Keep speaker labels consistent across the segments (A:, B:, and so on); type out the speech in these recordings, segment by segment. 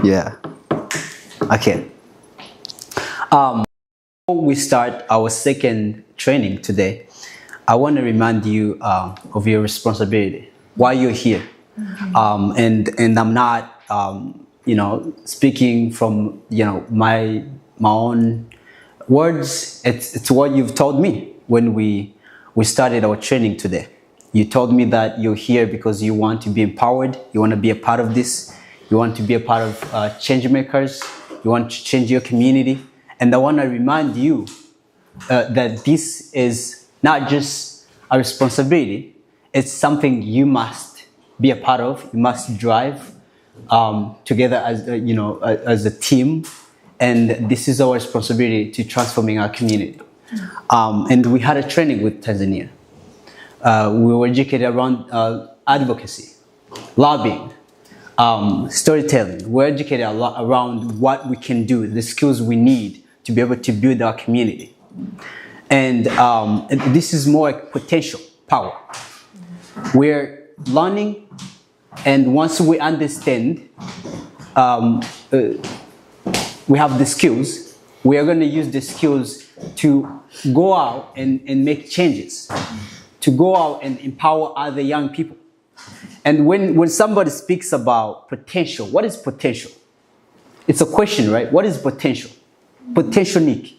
A: Yeah. Okay. Before we start our second training today, I want to remind you of your responsibility. Why you're here, and I'm not, speaking from my own words. It's what you've told me when we started our training today. You told me that you're here because you want to be empowered. You want to be a part of this. You want to be a part of change makers. You want to change your community. And I want to remind you that this is not just a responsibility. It's something you must be a part of. You must drive together as as a team. And this is our responsibility to transforming our community. And we had a training with Tanzania. We were educated around advocacy, lobbying, storytelling. We're educated a lot around what we can do, the skills we need to be able to build our community. And this is more like potential power. We're learning, and once we understand, we have the skills, we are going to use the skills to go out and make changes, to go out and empower other young people. And when somebody speaks about potential, what is potential? It's a question, right? What is potential? Potential, Nick.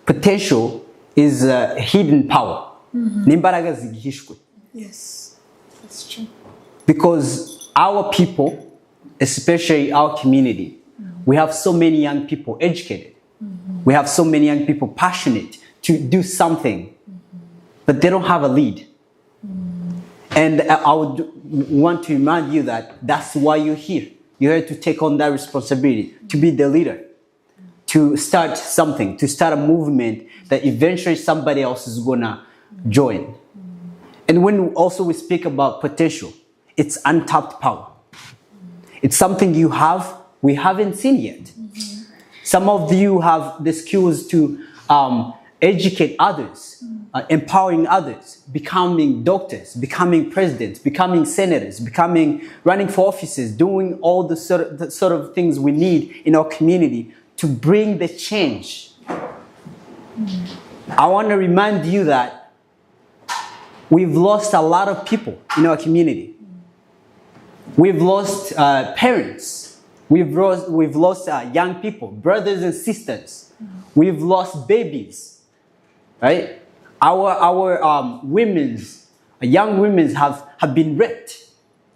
A: Potential is hidden power. N'imbaraga zigihishwe.
B: Yes, that's true.
A: Because our people, especially our community, we have so many young people educated. We have so many young people passionate to do something, but they don't have a lead. And I would want to remind you that that's why you're here. You're here to take on that responsibility, to be the leader, to start something, to start a movement that eventually somebody else is gonna join. And when also we speak about potential, it's untapped power. It's something you have, we haven't seen yet. Some of you have the skills to educate others, empowering others, becoming doctors, becoming presidents, becoming senators, running for offices, doing all the sort of things we need in our community to bring the change. I want to remind you that we've lost a lot of people in our community. We've lost parents. We've lost young people, brothers and sisters. We've lost babies, right? Our young women have been raped.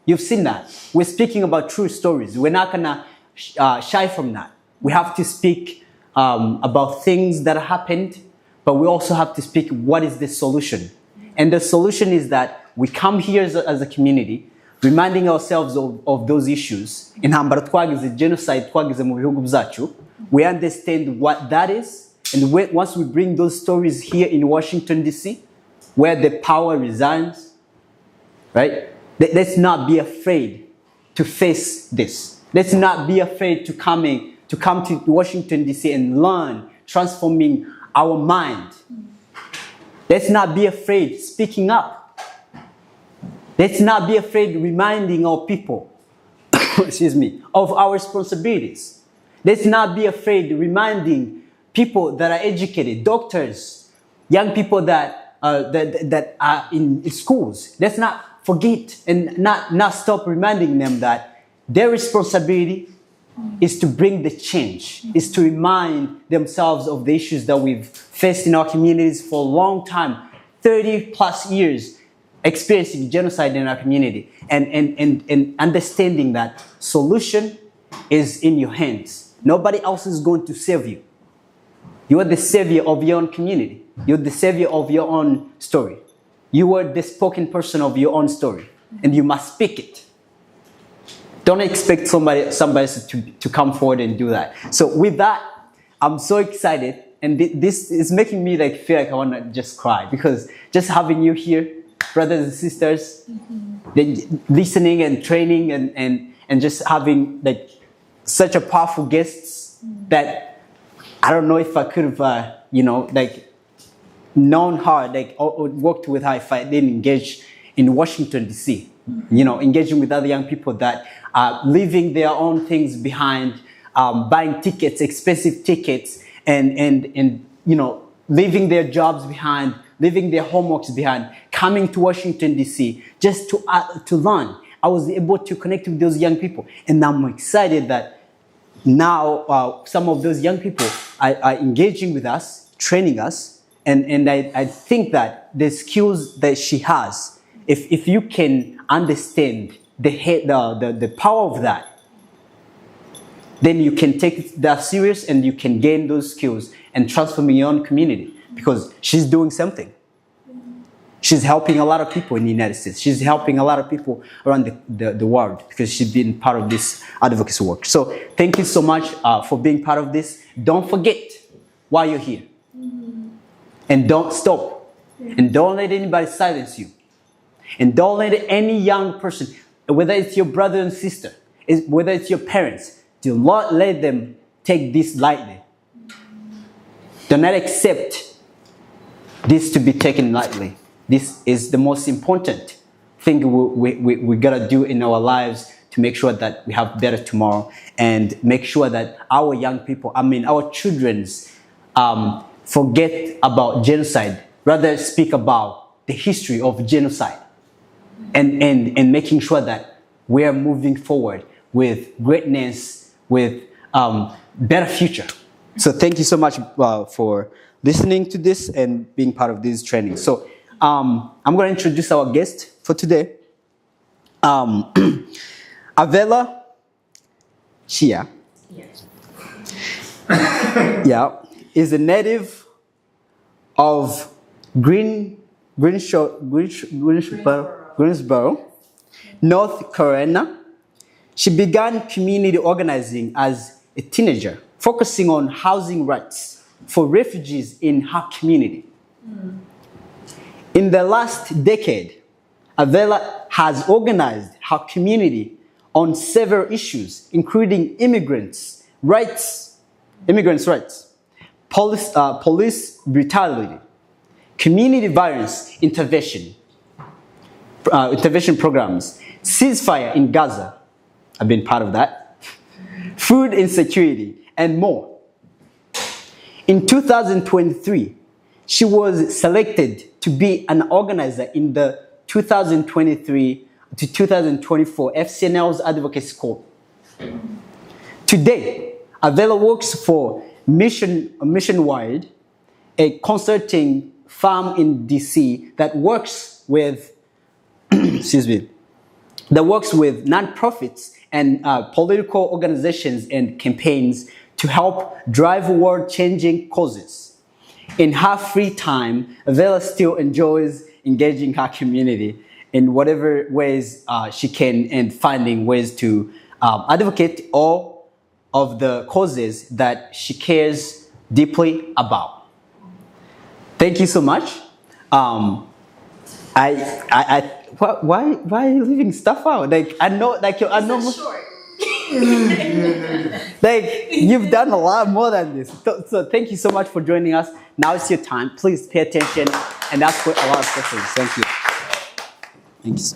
A: You've seen that. We're speaking about true stories. We're not gonna shy from that. We have to speak about things that happened, but we also have to speak what is the solution. And the solution is that we come here as a community, reminding ourselves of those issues. Intambara twagize, genocide twagize mu bihugu byacu. We understand what that is. And once we bring those stories here in Washington, D.C., where the power resides, right? Let's not be afraid to face this. Let's not be afraid to come to Washington, D.C. and learn, transforming our mind. Let's not be afraid speaking up. Let's not be afraid reminding our people, excuse me, of our responsibilities. Let's not be afraid reminding people that are educated, doctors, young people that are in schools. Let's not forget and not stop reminding them that their responsibility is to bring the change, is to remind themselves of the issues that we've faced in our communities for a long time, 30 plus years, experiencing genocide in our community, and understanding that solution is in your hands. Nobody else is going to save you. You are the savior of your own community. You're the savior of your own story. You are the spoken person of your own story, and you must speak it. Don't expect somebody to come forward and do that. So with that, I'm so excited, and this is making me feel like I want to just cry, because just having you here, brothers and sisters, listening and training and just having such a powerful guests that I don't know if I could have known her or worked with her if I didn't engage in Washington, D.C. engaging with other young people that are leaving their own things behind, buying tickets, expensive tickets, and leaving their jobs behind, leaving their homeworks behind, coming to Washington, D.C. just to learn. I was able to connect with those young people, and I'm excited that now some of those young people are engaging with us, training us, and I think that the skills that she has, if you can understand the power of that, then you can take that serious and you can gain those skills and transform your own community, because she's doing something. She's helping a lot of people in the United States. She's helping a lot of people around the world because she's been part of this advocacy work. So thank you so much for being part of this. Don't forget why you're here. And don't stop. And don't let anybody silence you. And don't let any young person, whether it's your brother and sister, whether it's your parents, do not let them take this lightly. Do not accept this to be taken lightly. This is the most important thing we gotta do in our lives to make sure that we have better tomorrow and make sure that our young people, our children's, forget about genocide, rather speak about the history of genocide and making sure that we are moving forward with greatness, with better future. So thank you so much for listening to this and being part of this training. So I'm going to introduce our guest for today. Avella Chia. Yeah, is a native of Greensboro, North Carolina. She began community organizing as a teenager, focusing on housing rights for refugees in her community. In the last decade, Avella has organized her community on several issues, including immigrants' rights, police brutality, community violence intervention programs, ceasefire in Gaza, I've been part of that, food insecurity, and more. In 2023, she was selected to be an organizer in the 2023 to 2024 FCNL's Advocacy Corps. Today, Avella works for Mission-Wide, a consulting firm in DC that works with, nonprofits and political organizations and campaigns to help drive world-changing causes. In her free time, Avella still enjoys engaging her community in whatever ways she can and finding ways to advocate all of the causes that she cares deeply about. Thank you so much. Why are you leaving stuff out?
B: Short.
A: You've done a lot more than this. So thank you so much for joining us. Now it's your time. Please pay attention and ask a lot of questions. Thank you. Thanks.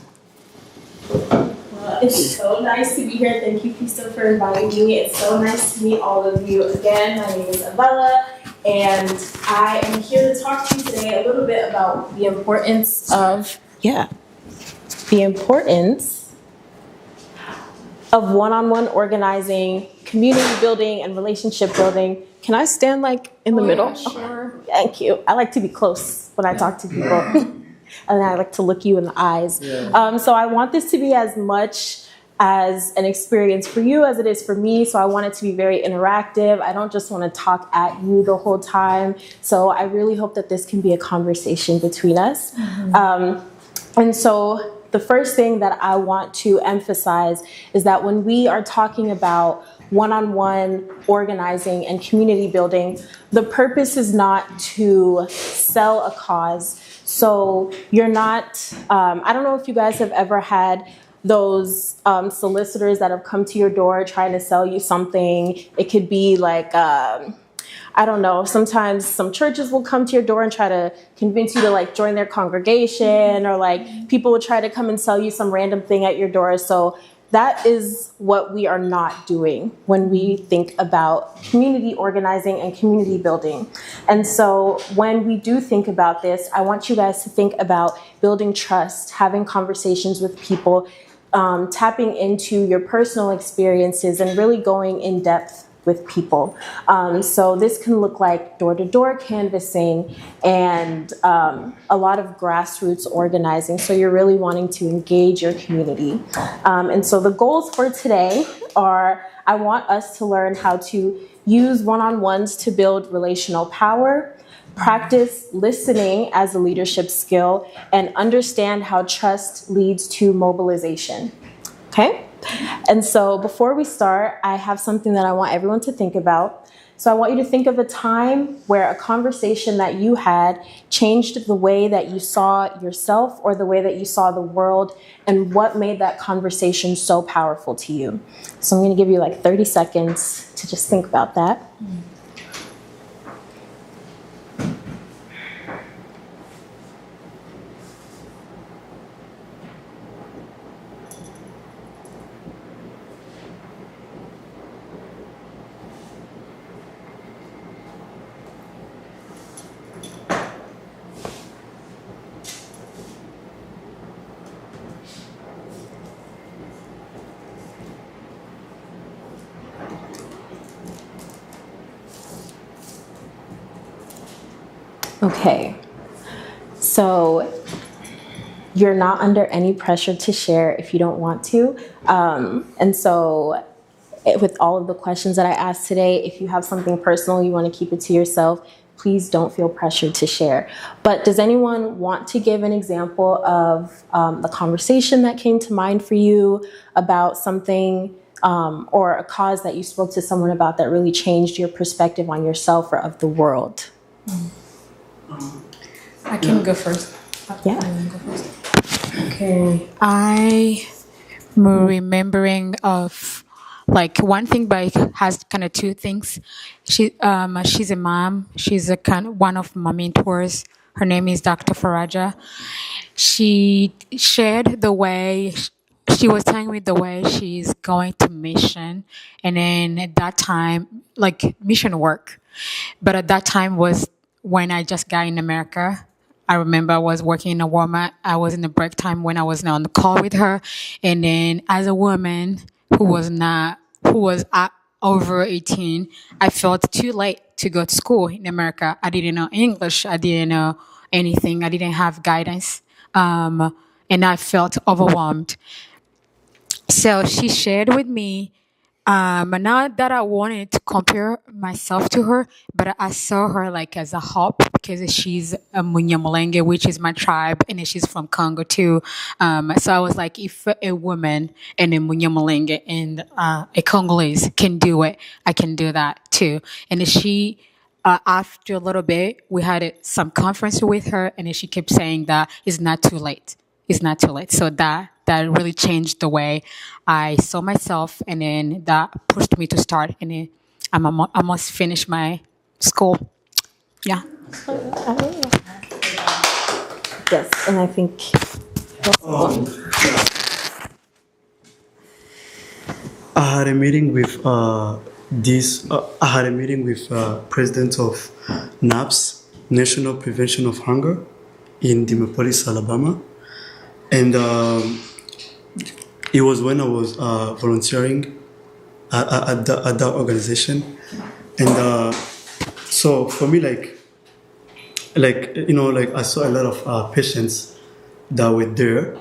C: Well, it's so nice to be here. Thank you, Pista, for inviting me. It's so nice to meet all of you again. My name is Avella, and I am here to talk to you today a little bit about the importance of one-on-one organizing, community building, and relationship building. Can I stand in the middle?
B: Yeah, sure.
C: Thank you. I like to be close when I talk to people. And I like to look you in the eyes. Yeah. So I want this to be as much as an experience for you as it is for me. So I want it to be very interactive. I don't just want to talk at you the whole time. So I really hope that this can be a conversation between us. And so the first thing that I want to emphasize is that when we are talking about one-on-one organizing and community building, the purpose is not to sell a cause. So you're not, I don't know if you guys have ever had those solicitors that have come to your door trying to sell you something. It could be like, I I don't know, sometimes some churches will come to your door and try to convince you to like join their congregation, or like people will try to come and sell you some random thing at your door. So that is what we are not doing when we think about community organizing and community building. And so when we do think about this, I want you guys to think about building trust, having conversations with people, tapping into your personal experiences and really going in depth with people. So this can look like door-to-door canvassing and a lot of grassroots organizing. So you're really wanting to engage your community. And so the goals for today are, I want us to learn how to use one-on-ones to build relational power, practice listening as a leadership skill, and understand how trust leads to mobilization. Okay? And so before we start, I have something that I want everyone to think about. So I want you to think of a time where a conversation that you had changed the way that you saw yourself or the way that you saw the world, and what made that conversation so powerful to you. So I'm going to give you like 30 seconds to just think about that. Okay, so you're not under any pressure to share if you don't want to. And so with all of the questions that I asked today, if you have something personal, you want to keep it to yourself, please don't feel pressured to share. But does anyone want to give an example of the conversation that came to mind for you about something or a cause that you spoke to someone about that really changed your perspective on yourself or of the world?
B: I can go first.
C: Yeah.
B: Okay. I'm remembering of like one thing, but it has kind of two things. She's a mom. She's a kind of one of my mentors. Her name is Dr. Faraja. She shared the way she was telling me the way she's going to mission, and then at that time, like mission work. But at that time was when I just got in America. I remember I was working in a Walmart. I was in the break time when I was on the call with her. And then as a woman who was over 18, I felt too late to go to school in America. I didn't know English. I didn't know anything. I didn't have guidance. And I felt overwhelmed. So she shared with me, not that I wanted to compare myself to her, but I saw her like as a hope because she's a Munyamulenge, which is my tribe, and then she's from Congo too. So I was like, if a woman and a Munyamulenge and a Congolese can do it, I can do that too. And then she, after a little bit, we had some conference with her, and then she kept saying that it's not too late. It's not too late. So that really changed the way I saw myself, and then that pushed me to start. And then I'm almost finished my school. Yeah.
C: Yes, and I think.
D: I had a meeting with president of NAPS, National Prevention of Hunger, in Demopolis, Alabama, and it was when I was volunteering at that organization, and so for me, like I saw a lot of patients that were there,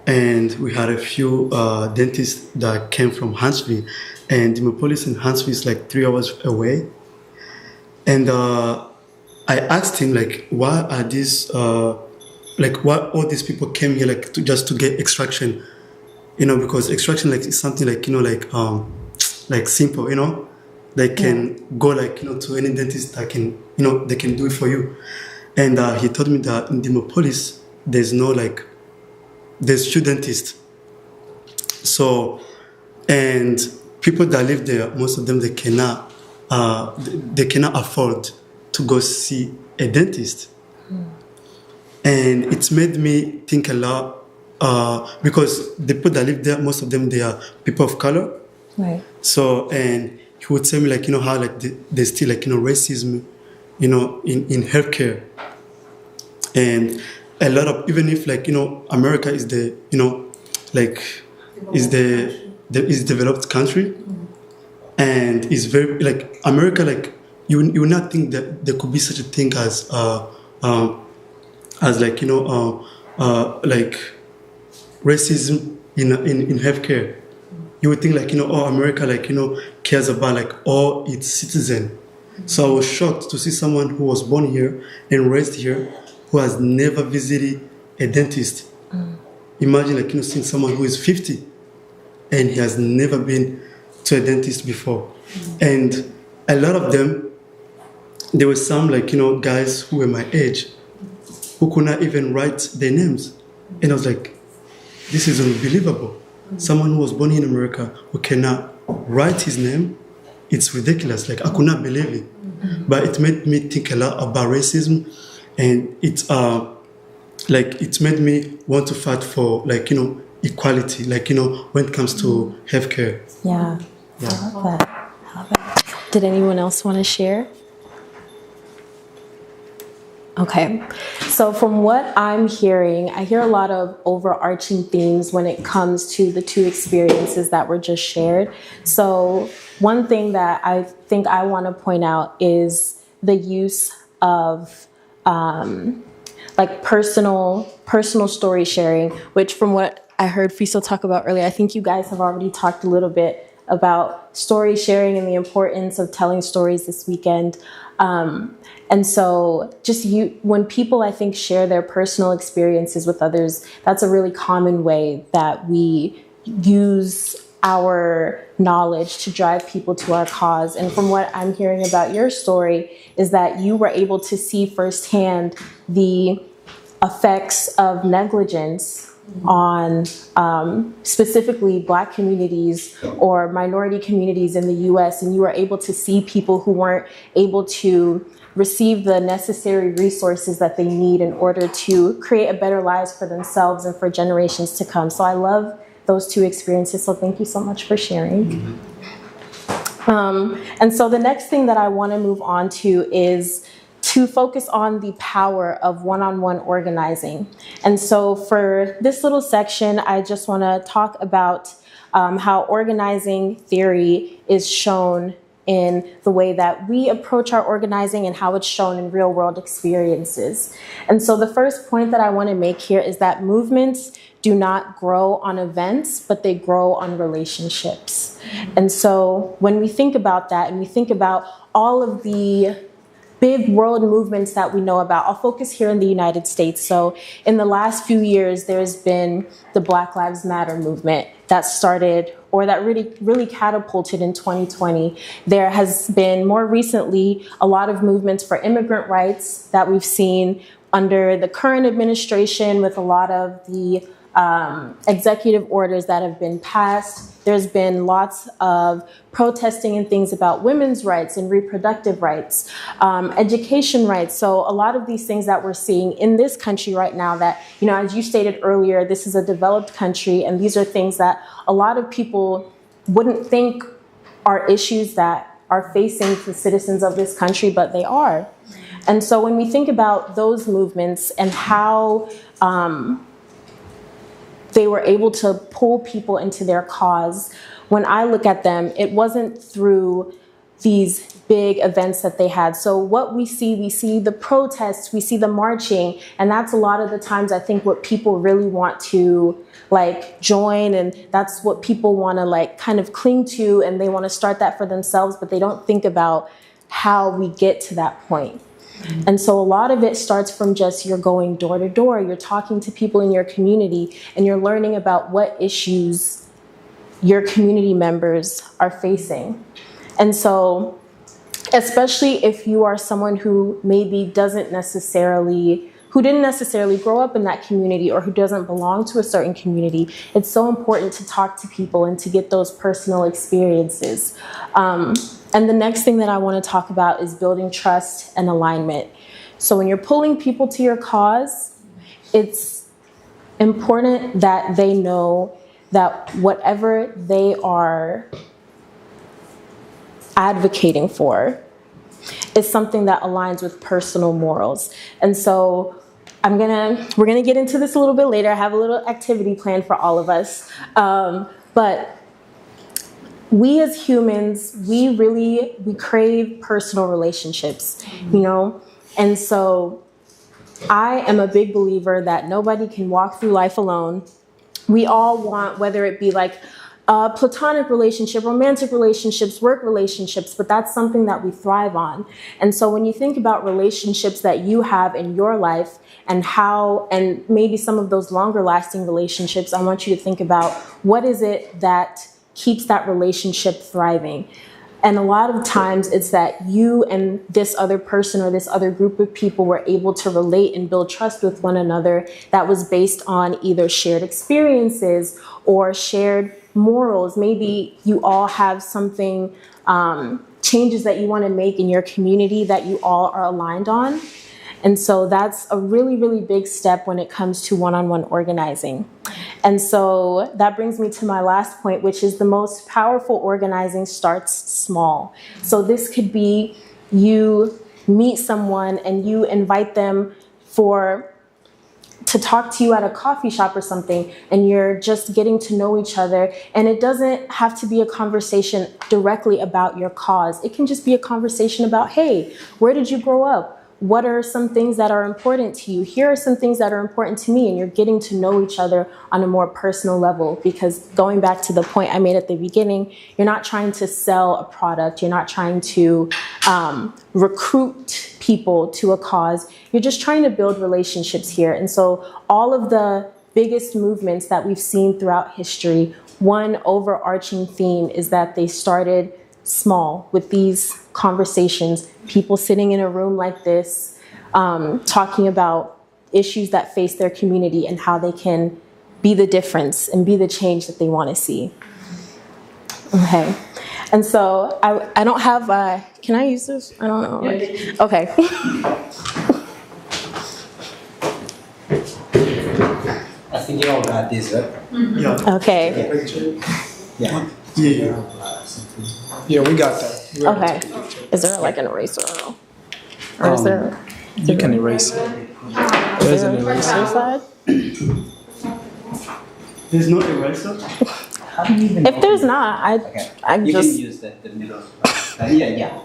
D: and we had a few dentists that came from Huntsville, and Demopolis and Huntsville is like 3 hours away, and I asked him like, why are these why all these people came here like just to get extraction, because extraction like is something like like simple, they can go like to any dentist that can they can do it for you, and he told me that in Demopolis there's few dentists, so and people that live there, most of them they cannot they cannot afford to go see a dentist. And it's made me think a lot because the people that live there, most of them, they are people of color.
C: Right.
D: So, and he would tell me like, how like there's still like, racism, in healthcare. And a lot of, even if like, America is the, like, is is developed country, and is very, like, America, like, you would not think that there could be such a thing as like, like racism in healthcare. You would think like, America, like, cares about like all its citizens. So I was shocked to see someone who was born here and raised here who has never visited a dentist. Imagine like, seeing someone who is 50 and he has never been to a dentist before. And a lot of them, there were some like, guys who were my age who could not even write their names. And I was like, this is unbelievable. Someone who was born in America who cannot write his name, it's ridiculous. Like, I could not believe it. But it made me think a lot about racism, and it made me want to fight for like, equality, like, when it comes to healthcare.
C: Yeah. I love that. Did anyone else want to share? Okay, so from what I'm hearing, I hear a lot of overarching themes when it comes to the two experiences that were just shared. So one thing that I think I want to point out is the use of like personal story sharing, which from what I heard Fiso talk about earlier, I think you guys have already talked a little bit about story sharing and the importance of telling stories this weekend. And so just when people, I think, share their personal experiences with others, that's a really common way that we use our knowledge to drive people to our cause. And from what I'm hearing about your story is that you were able to see firsthand the effects of negligence on specifically Black communities or minority communities in the US, and you were able to see people who weren't able to receive the necessary resources that they need in order to create a better lives for themselves and for generations to come. So I love those two experiences, so thank you so much for sharing. And so the next thing that I want to move on to is to focus on the power of one-on-one organizing. And so for this little section, I just want to talk about how organizing theory is shown in the way that we approach our organizing and how it's shown in real world experiences. And so the first point that I want to make here is that movements do not grow on events, but they grow on relationships. And so when we think about that and we think about all of the big world movements that we know about, I'll focus here in the United States. So in the last few years, there's been the Black Lives Matter movement that started, or that really catapulted in 2020. There has been more recently a lot of movements for immigrant rights that we've seen under the current administration with a lot of the executive orders that have been passed. There's been lots of protesting and things about women's rights and reproductive rights, education rights. So a lot of these things that we're seeing in this country right now that, as you stated earlier, this is a developed country, and these are things that a lot of people wouldn't think are issues that are facing the citizens of this country, but they are. And so when we think about those movements and how they were able to pull people into their cause, when I look at them, it wasn't through these big events that they had. So what we see the protests, we see the marching, and that's a lot of the times I think what people really want to join, and that's what people want to kind of cling to, and they want to start that for themselves, but they don't think about how we get to that point. And so a lot of it starts from just you're going door to door, you're talking to people in your community, and you're learning about what issues your community members are facing. And so, especially if you are someone who maybe doesn't necessarily who didn't necessarily grow up in that community or who doesn't belong to a certain community, it's so important to talk to people and to get those personal experiences. And the next thing that I want to talk about is building trust and alignment. So when you're pulling people to your cause, it's important that they know that whatever they are advocating for is something that aligns with personal morals. And so we're gonna get into this a little bit later. I have a little activity plan for all of us. But we as humans, we crave personal relationships, you know? And so I am a big believer that nobody can walk through life alone. We all want, whether it be like a platonic relationship, romantic relationships, work relationships, but that's something that we thrive on. And so when you think about relationships that you have in your life and maybe some of those longer lasting relationships, I want you to think about what is it that keeps that relationship thriving. And a lot of times it's that you and this other person or this other group of people were able to relate and build trust with one another that was based on either shared experiences or shared morals. Maybe you all have something, changes that you want to make in your community that you all are aligned on. And so that's a really, really big step when it comes to one-on-one organizing. And so that brings me to my last point, which is the most powerful organizing starts small. So this could be you meet someone and you invite them to talk to you at a coffee shop or something, and you're just getting to know each other. And it doesn't have to be a conversation directly about your cause. It can just be a conversation about, hey, where did you grow up? What are some things that are important to you? Here are some things that are important to me. And you're getting to know each other on a more personal level, because going back to the point I made at the beginning, you're not trying to sell a product. You're not trying to recruit people to a cause. You're just trying to build relationships here. And so all of the biggest movements that we've seen throughout history, one overarching theme is that they started small with these conversations, people sitting in a room like this, talking about issues that face their community and how they can be the difference and be the change that they want to see. Okay. And so I don't have, can I use this? I don't know. Okay.
A: I think you all got this, right?
D: Yeah.
C: Okay.
A: Yeah.
E: Yeah, we got that.
C: Okay. Is there like an eraser? Or is there?
E: You can erase it. There's an eraser.
C: Side?
D: There's no eraser?
C: If there's not, I'm
A: You
C: just.
A: can use the middle. Yeah.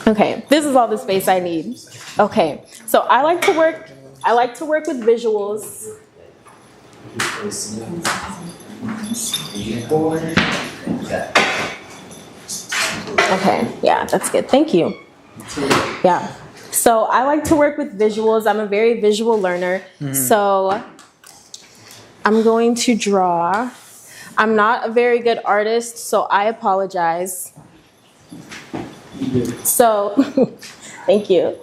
C: Okay, this is all the space I need. Okay, so I like to work with visuals. Okay, yeah, that's good. Thank you. Yeah. So I like to work with visuals. I'm a very visual learner. So I'm going to draw. I'm not a very good artist, so I apologize. So, thank you.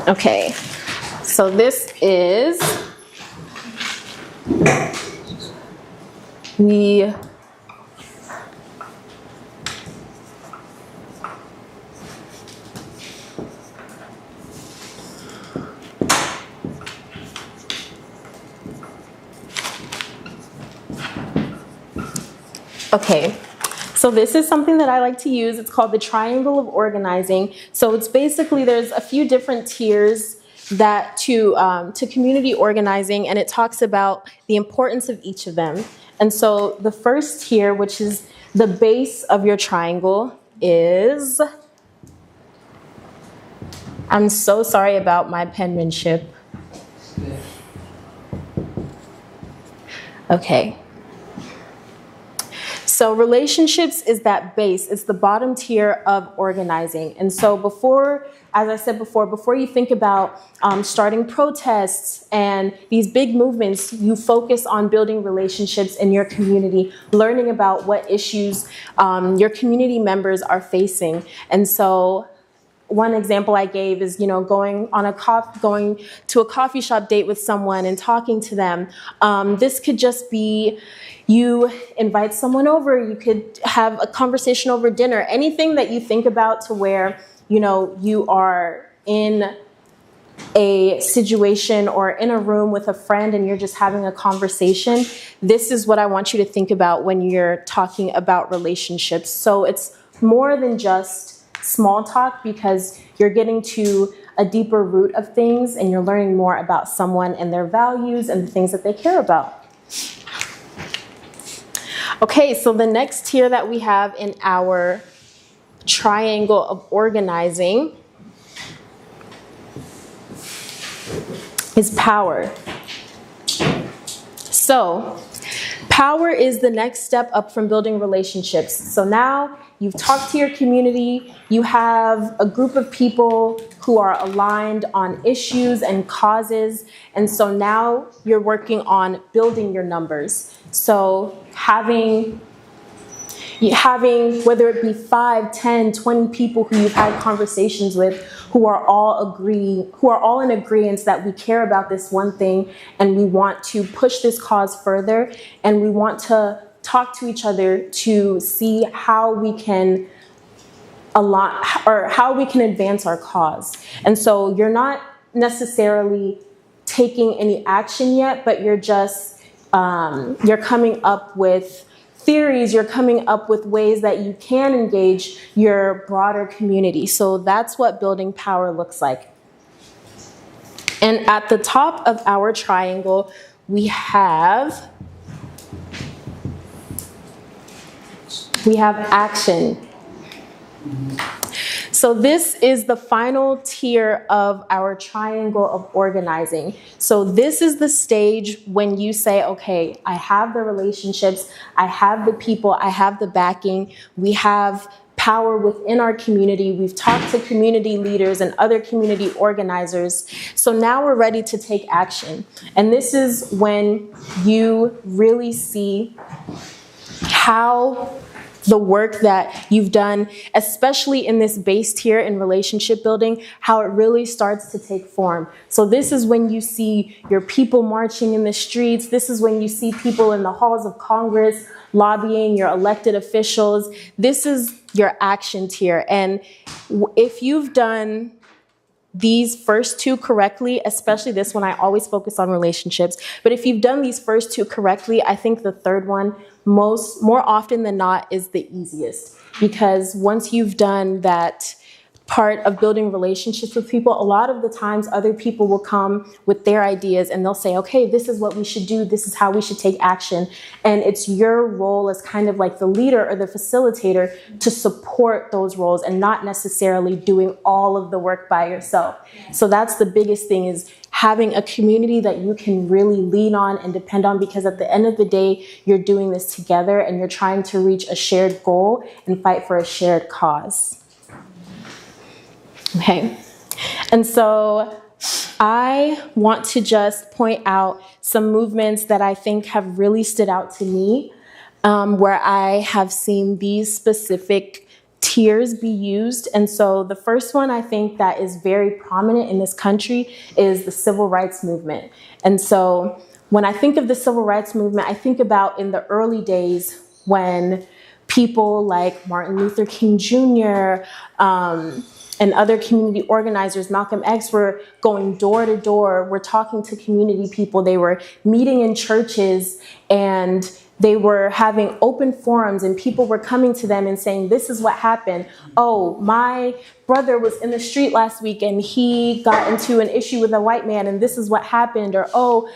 C: Okay, so this is the okay. So this is something that I like to use. It's called the triangle of organizing. So it's basically, there's a few different tiers that to community organizing, and it talks about the importance of each of them. And so the first tier, which is the base of your triangle, is, I'm so sorry about my penmanship. Okay. So relationships is that base. It's the bottom tier of organizing. And so before, as I said before you think about starting protests and these big movements, you focus on building relationships in your community, learning about what issues your community members are facing. And so one example I gave is, going to a coffee shop date with someone and talking to them. This could just be you invite someone over, you could have a conversation over dinner, anything that you think about to where, you are in a situation or in a room with a friend and you're just having a conversation. This is what I want you to think about when you're talking about relationships. So it's more than just small talk, because you're getting to a deeper root of things and you're learning more about someone and their values and the things that they care about. Okay, so the next tier that we have in our triangle of organizing is power. So power is the next step up from building relationships. So now you've talked to your community, you have a group of people who are aligned on issues and causes, and so now you're working on building your numbers. So having whether it be 5, 10, 20 people who you've had conversations with who are all in agreement that we care about this one thing and we want to push this cause further, and we want to talk to each other to see how we can how we can advance our cause. And so you're not necessarily taking any action yet, but you're just you're coming up with theories, you're coming up with ways that you can engage your broader community. So that's what building power looks like. And at the top of our triangle, we have action. So this is the final tier of our triangle of organizing. So this is the stage when you say, okay, I have the relationships, I have the people, I have the backing, we have power within our community, we've talked to community leaders and other community organizers. So now we're ready to take action. And this is when you really see how the work that you've done, especially in this base tier in relationship building, how it really starts to take form. So this is when you see your people marching in the streets. This is when you see people in the halls of Congress lobbying, your elected officials. This is your action tier. And if you've done these first two correctly, especially this one, I always focus on relationships, but if you've done these first two correctly, I think the third one, more often than not, is the easiest, because once you've done that part of building relationships with people, a lot of the times other people will come with their ideas and they'll say, okay, this is what we should do, this is how we should take action. And it's your role as kind of like the leader or the facilitator to support those roles and not necessarily doing all of the work by yourself. So that's the biggest thing, is having a community that you can really lean on and depend on, because at the end of the day, you're doing this together and you're trying to reach a shared goal and fight for a shared cause. Okay, and so I want to just point out some movements that I think have really stood out to me, where I have seen these specific tiers be used. And so the first one I think that is very prominent in this country is the civil rights movement. And so when I think of the civil rights movement, I think about in the early days when people like Martin Luther King Jr., and other community organizers, Malcolm X, were going door to door. We're talking to community people. They were meeting in churches and they were having open forums, and people were coming to them and saying, this is what happened. Oh, my brother was in the street last week and he got into an issue with a white man and this is what happened. Or, oh,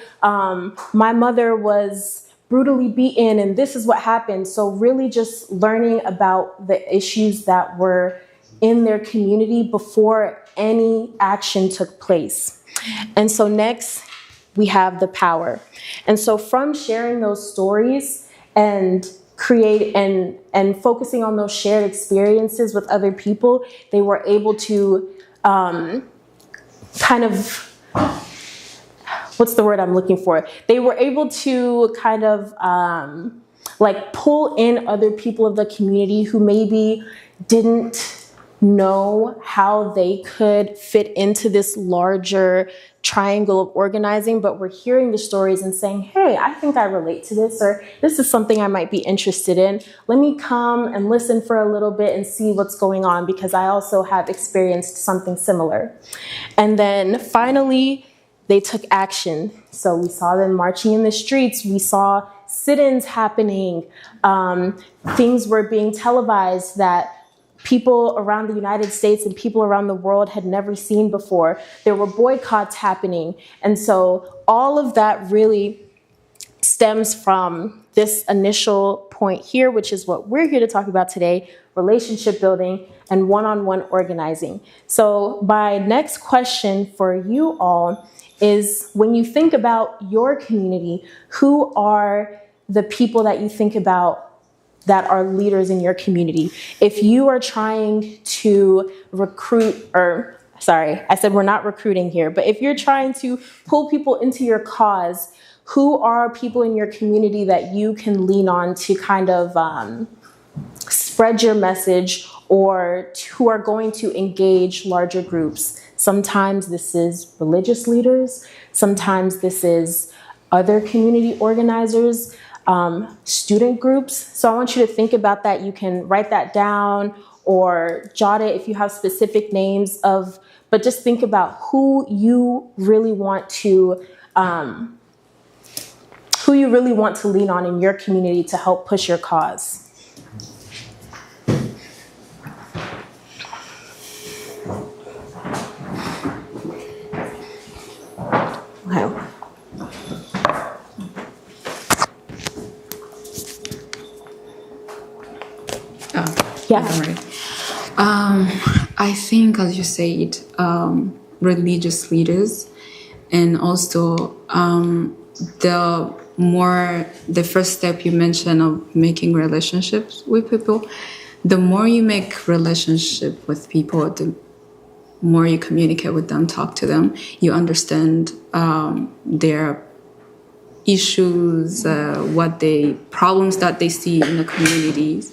C: my mother was brutally beaten and this is what happened. So really just learning about the issues that were in their community before any action took place. And so next, we have the power. And so from sharing those stories and create and focusing on those shared experiences with other people, they were able to kind of, what's the word I'm looking for? They were able to kind of like pull in other people of the community who maybe didn't know how they could fit into this larger triangle of organizing, but we're hearing the stories and saying, hey, I think I relate to this, or this is something I might be interested in. Let me come and listen for a little bit and see what's going on, because I also have experienced something similar. And then finally, they took action. So we saw them marching in the streets. We saw sit-ins happening. Things were being televised that people around the United States and people around the world had never seen before. There were boycotts happening. And so all of that really stems from this initial point here, which is what we're here to talk about today: relationship building and one-on-one organizing. So my next question for you all is, when you think about your community, who are the people that you think about that are leaders in your community? If you are trying to recruit, or sorry, I said we're not recruiting here, but if you're trying to pull people into your cause, who are people in your community that you can lean on to kind of spread your message, or who are going to engage larger groups? Sometimes this is religious leaders. Sometimes this is other community organizers, student groups. So I want you to think about that. You can write that down or jot it if you have specific names of, but just think about who you really want to lean on in your community to help push your cause. Okay. Yeah.
F: I think, as you said, religious leaders, and also the first step you mentioned of making relationships with people. The more you make relationship with people, the more you communicate with them, talk to them, you understand their issues, problems that they see in the communities.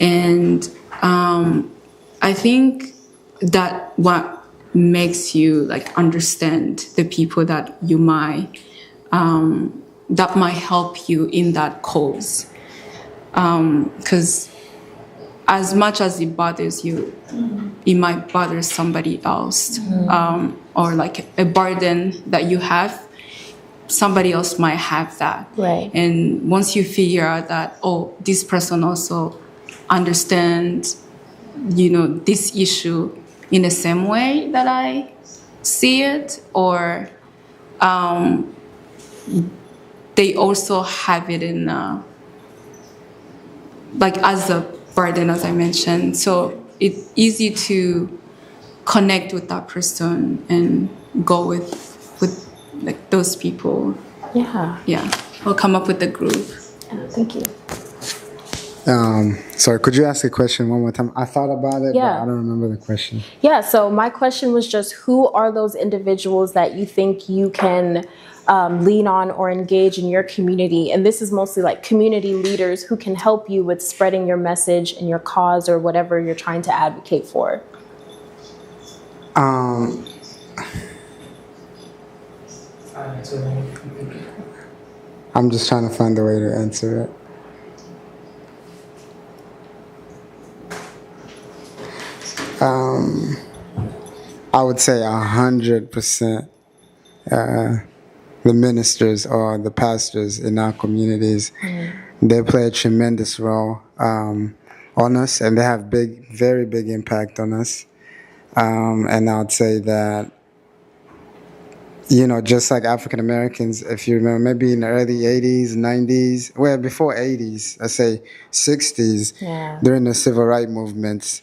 F: And I think that what makes you like understand the people that you that might help you in that cause. Because as much as it bothers you, it might bother somebody else. Or like a burden that you have, somebody else might have that.
C: Right.
F: And once you figure out that, oh, this person also understands, this issue in the same way that I see it, or they also have it in like as a burden, as I mentioned. So it's easy to connect with that person and go with like those people. Yeah. Or come up with a group.
C: Yeah, thank you.
E: Sorry, could you ask the question one more time? I thought about it,
C: Yeah.
E: but I don't remember the question.
C: Yeah, so my question was just, who are those individuals that you think you can lean on or engage in your community? And this is mostly like community leaders who can help you with spreading your message and your cause or whatever you're trying to advocate for.
E: I'm just trying to find a way to answer it. I would say 100% the ministers or the pastors in our communities, they play a tremendous role on us, and they have very big impact on us. And I would say that, just like African Americans, if you remember, maybe in the early 80s, 90s, well, before 80s, I say 60s, during the civil rights movements,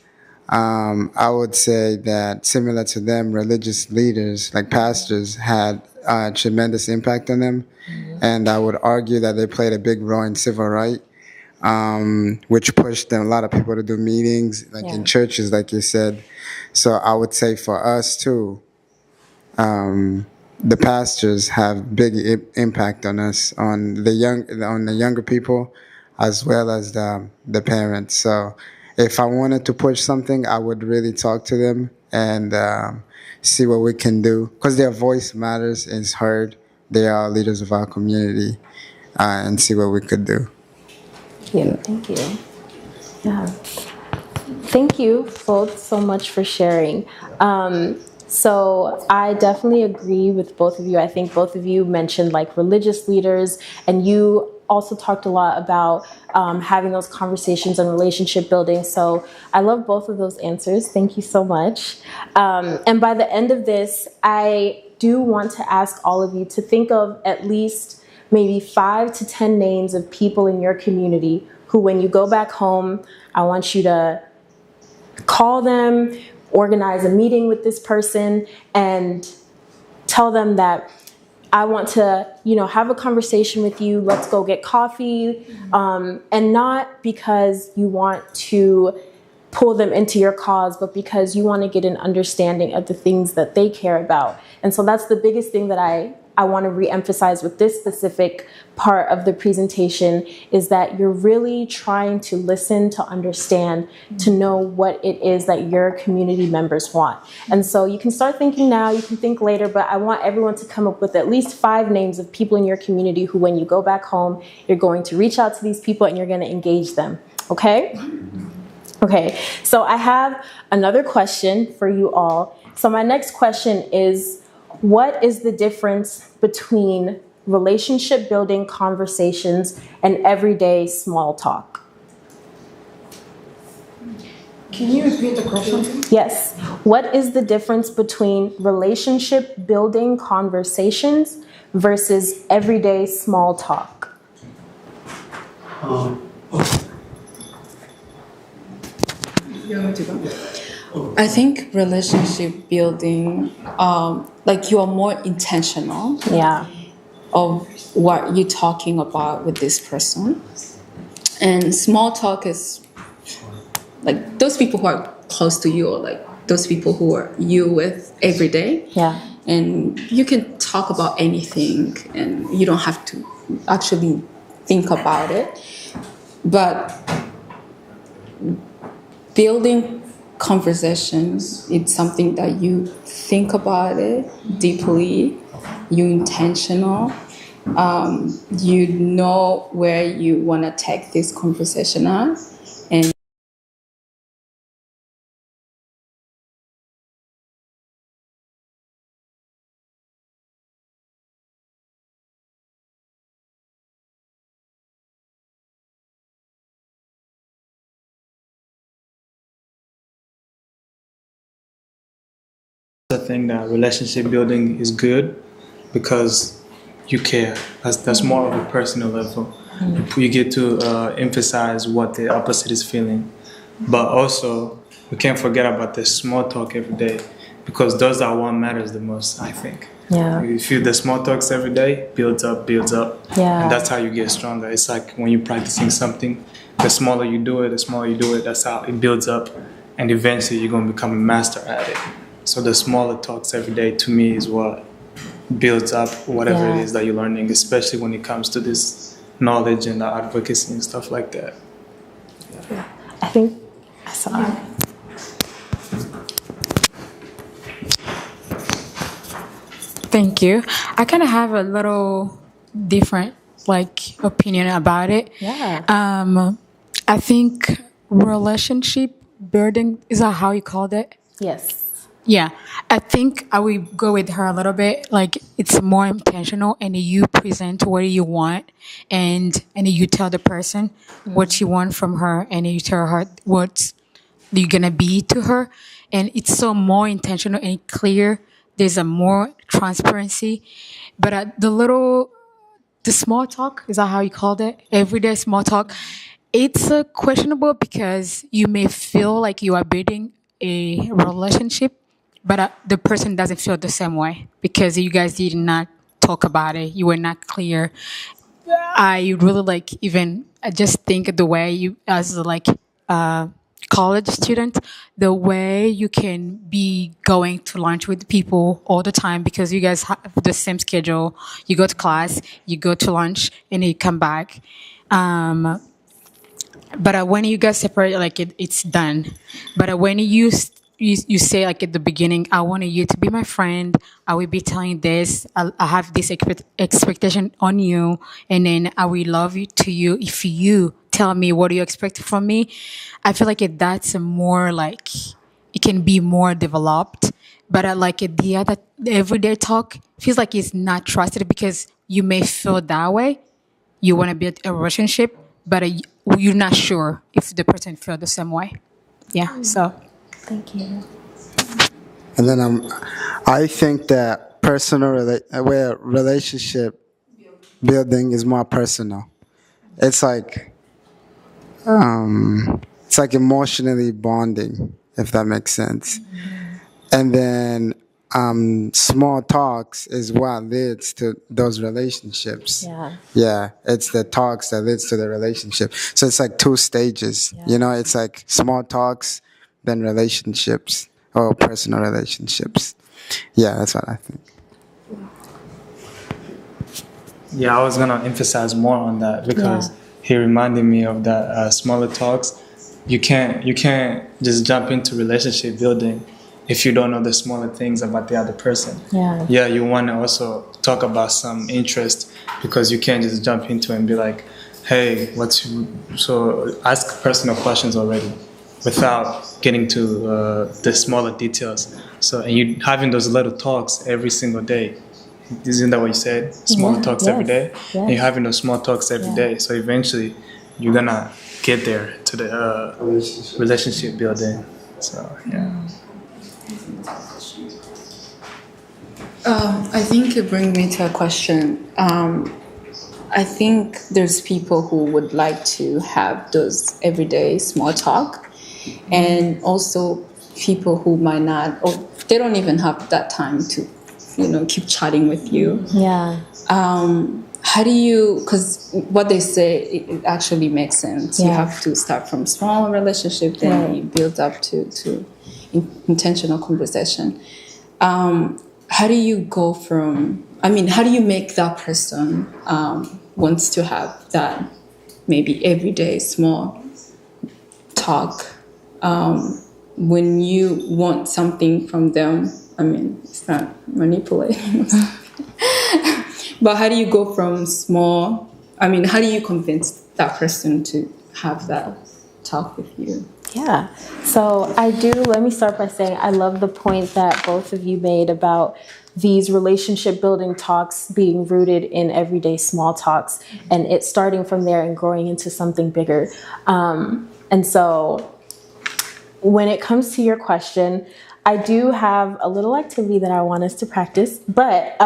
E: I would say that similar to them, religious leaders, like pastors, had a tremendous impact on them. And I would argue that they played a big role in civil rights. which pushed a lot of people to do meetings, like in churches, like you said. So I would say for us too, the pastors have big impact on us, on the younger people, as well as the parents. So if I wanted to push something, I would really talk to them and see what we can do, because their voice matters and is heard. They are leaders of our community, and see what we could do.
C: Yeah, thank you. Yeah. Thank you both so much for sharing. So I definitely agree with both of you. I think both of you mentioned like religious leaders, and you also talked a lot about having those conversations and relationship building. So I love both of those answers. Thank you so much. And by the end of this, I do want to ask all of you to think of at least maybe 5 to 10 names of people in your community who, when you go back home, I want you to call them, organize a meeting with this person, and tell them that I want to, have a conversation with you. Let's go get coffee. And not because you want to pull them into your cause, but because you want to get an understanding of the things that they care about. And so that's the biggest thing that I want to reemphasize with this specific part of the presentation, is that you're really trying to listen, to understand, to know what it is that your community members want. And so you can start thinking now, you can think later, but I want everyone to come up with at least 5 names of people in your community who, when you go back home, you're going to reach out to these people and you're going to engage them. Okay? Okay, so I have another question for you all. So my next question is, what is the difference between relationship building conversations and everyday small talk?
B: Can you repeat the question?
C: Yes. What is the difference between relationship building conversations versus everyday small talk?
F: I think relationship building, like you are more intentional.
C: Yeah.
F: Of what you're talking about with this person. And small talk is like those people who are close to you, or like those people who are you with every day.
C: Yeah.
F: And you can talk about anything and you don't have to actually think about it. But building conversations, it's something that you think about it deeply. You're intentional. You know where you want to take this conversation at. And
G: I think that relationship building is good because you care. That's more of a personal level. You get to emphasize what the opposite is feeling. But also, we can't forget about the small talk every day, because those are what matters the most, I think.
C: Yeah.
G: If you the small talks every day, builds up.
C: Yeah.
G: And that's how you get stronger. It's like when you're practicing something, the smaller you do it, that's how it builds up. And eventually you're going to become a master at it. So the smaller talks every day, to me, is what builds up whatever it is that you're learning, especially when it comes to this knowledge and advocacy and stuff like that.
C: Yeah. I think I saw it.
B: Thank you. I kind of have a little different opinion about it.
C: Yeah.
B: I think relationship building, is that how you called it?
C: Yes.
B: Yeah, I think I will go with her a little bit. Like, it's more intentional, and you present what you want, and you tell the person what you want from her, and you tell her what you're gonna be to her, and it's so more intentional and clear. There's a more transparency, but the small talk, is that how you called it? Everyday small talk. It's questionable because you may feel like you are building a relationship, but the person doesn't feel the same way because you guys did not talk about it. You were not clear. I really like even I just think the way you as like college student, the way you can be going to lunch with people all the time because you guys have the same schedule. You go to class, you go to lunch, and you come back. But when you guys separate, like it's done. But when you say like at the beginning, I want you to be my friend. I will be telling this. I have this expectation on you, and then I will love you to you if you tell me what do you expect from me. I feel like that's a more like it can be more developed. But I like it. The everyday talk feels like it's not trusted because you may feel that way you want to build a relationship, but you're not sure if the person feels the same way. Yeah. So.
C: Thank you.
E: And then I think that where relationship building is more personal. It's like emotionally bonding, if that makes sense. And then small talks is what leads to those relationships. Yeah, it's the talks that leads to the relationship. So it's like two stages. It's like small talks, then relationships or personal relationships. Yeah, that's what I think.
G: Yeah, I was gonna emphasize more on that because he reminded me of that smaller talks. You can't just jump into relationship building if you don't know the smaller things about the other person. Yeah, you want to also talk about some interest because you can't just jump into it and be like, hey, so ask personal questions already without getting to the smaller details. So, and you having those little talks every single day. Isn't that what you said? Small talks every day? And you're having those small talks every day. So eventually you're going to get there to the relationship building. So, yeah.
F: I think it brings me to a question. I think there's people who would like to have those everyday small talk, and also people who might not, or they don't even have that time to, keep chatting with you.
C: Yeah.
F: How do you? Because what they say it actually makes sense. You have to start from small relationship, then you build up to intentional conversation. How do you go from, how do you make that person wants to have that maybe everyday small talk when you want something from them? It's not manipulating. But how do you go from small, how do you convince that person to have that talk with you?
C: Yeah. So let me start by saying I love the point that both of you made about these relationship building talks being rooted in everyday small talks and it starting from there and growing into something bigger. And so when it comes to your question, I do have a little activity that I want us to practice, but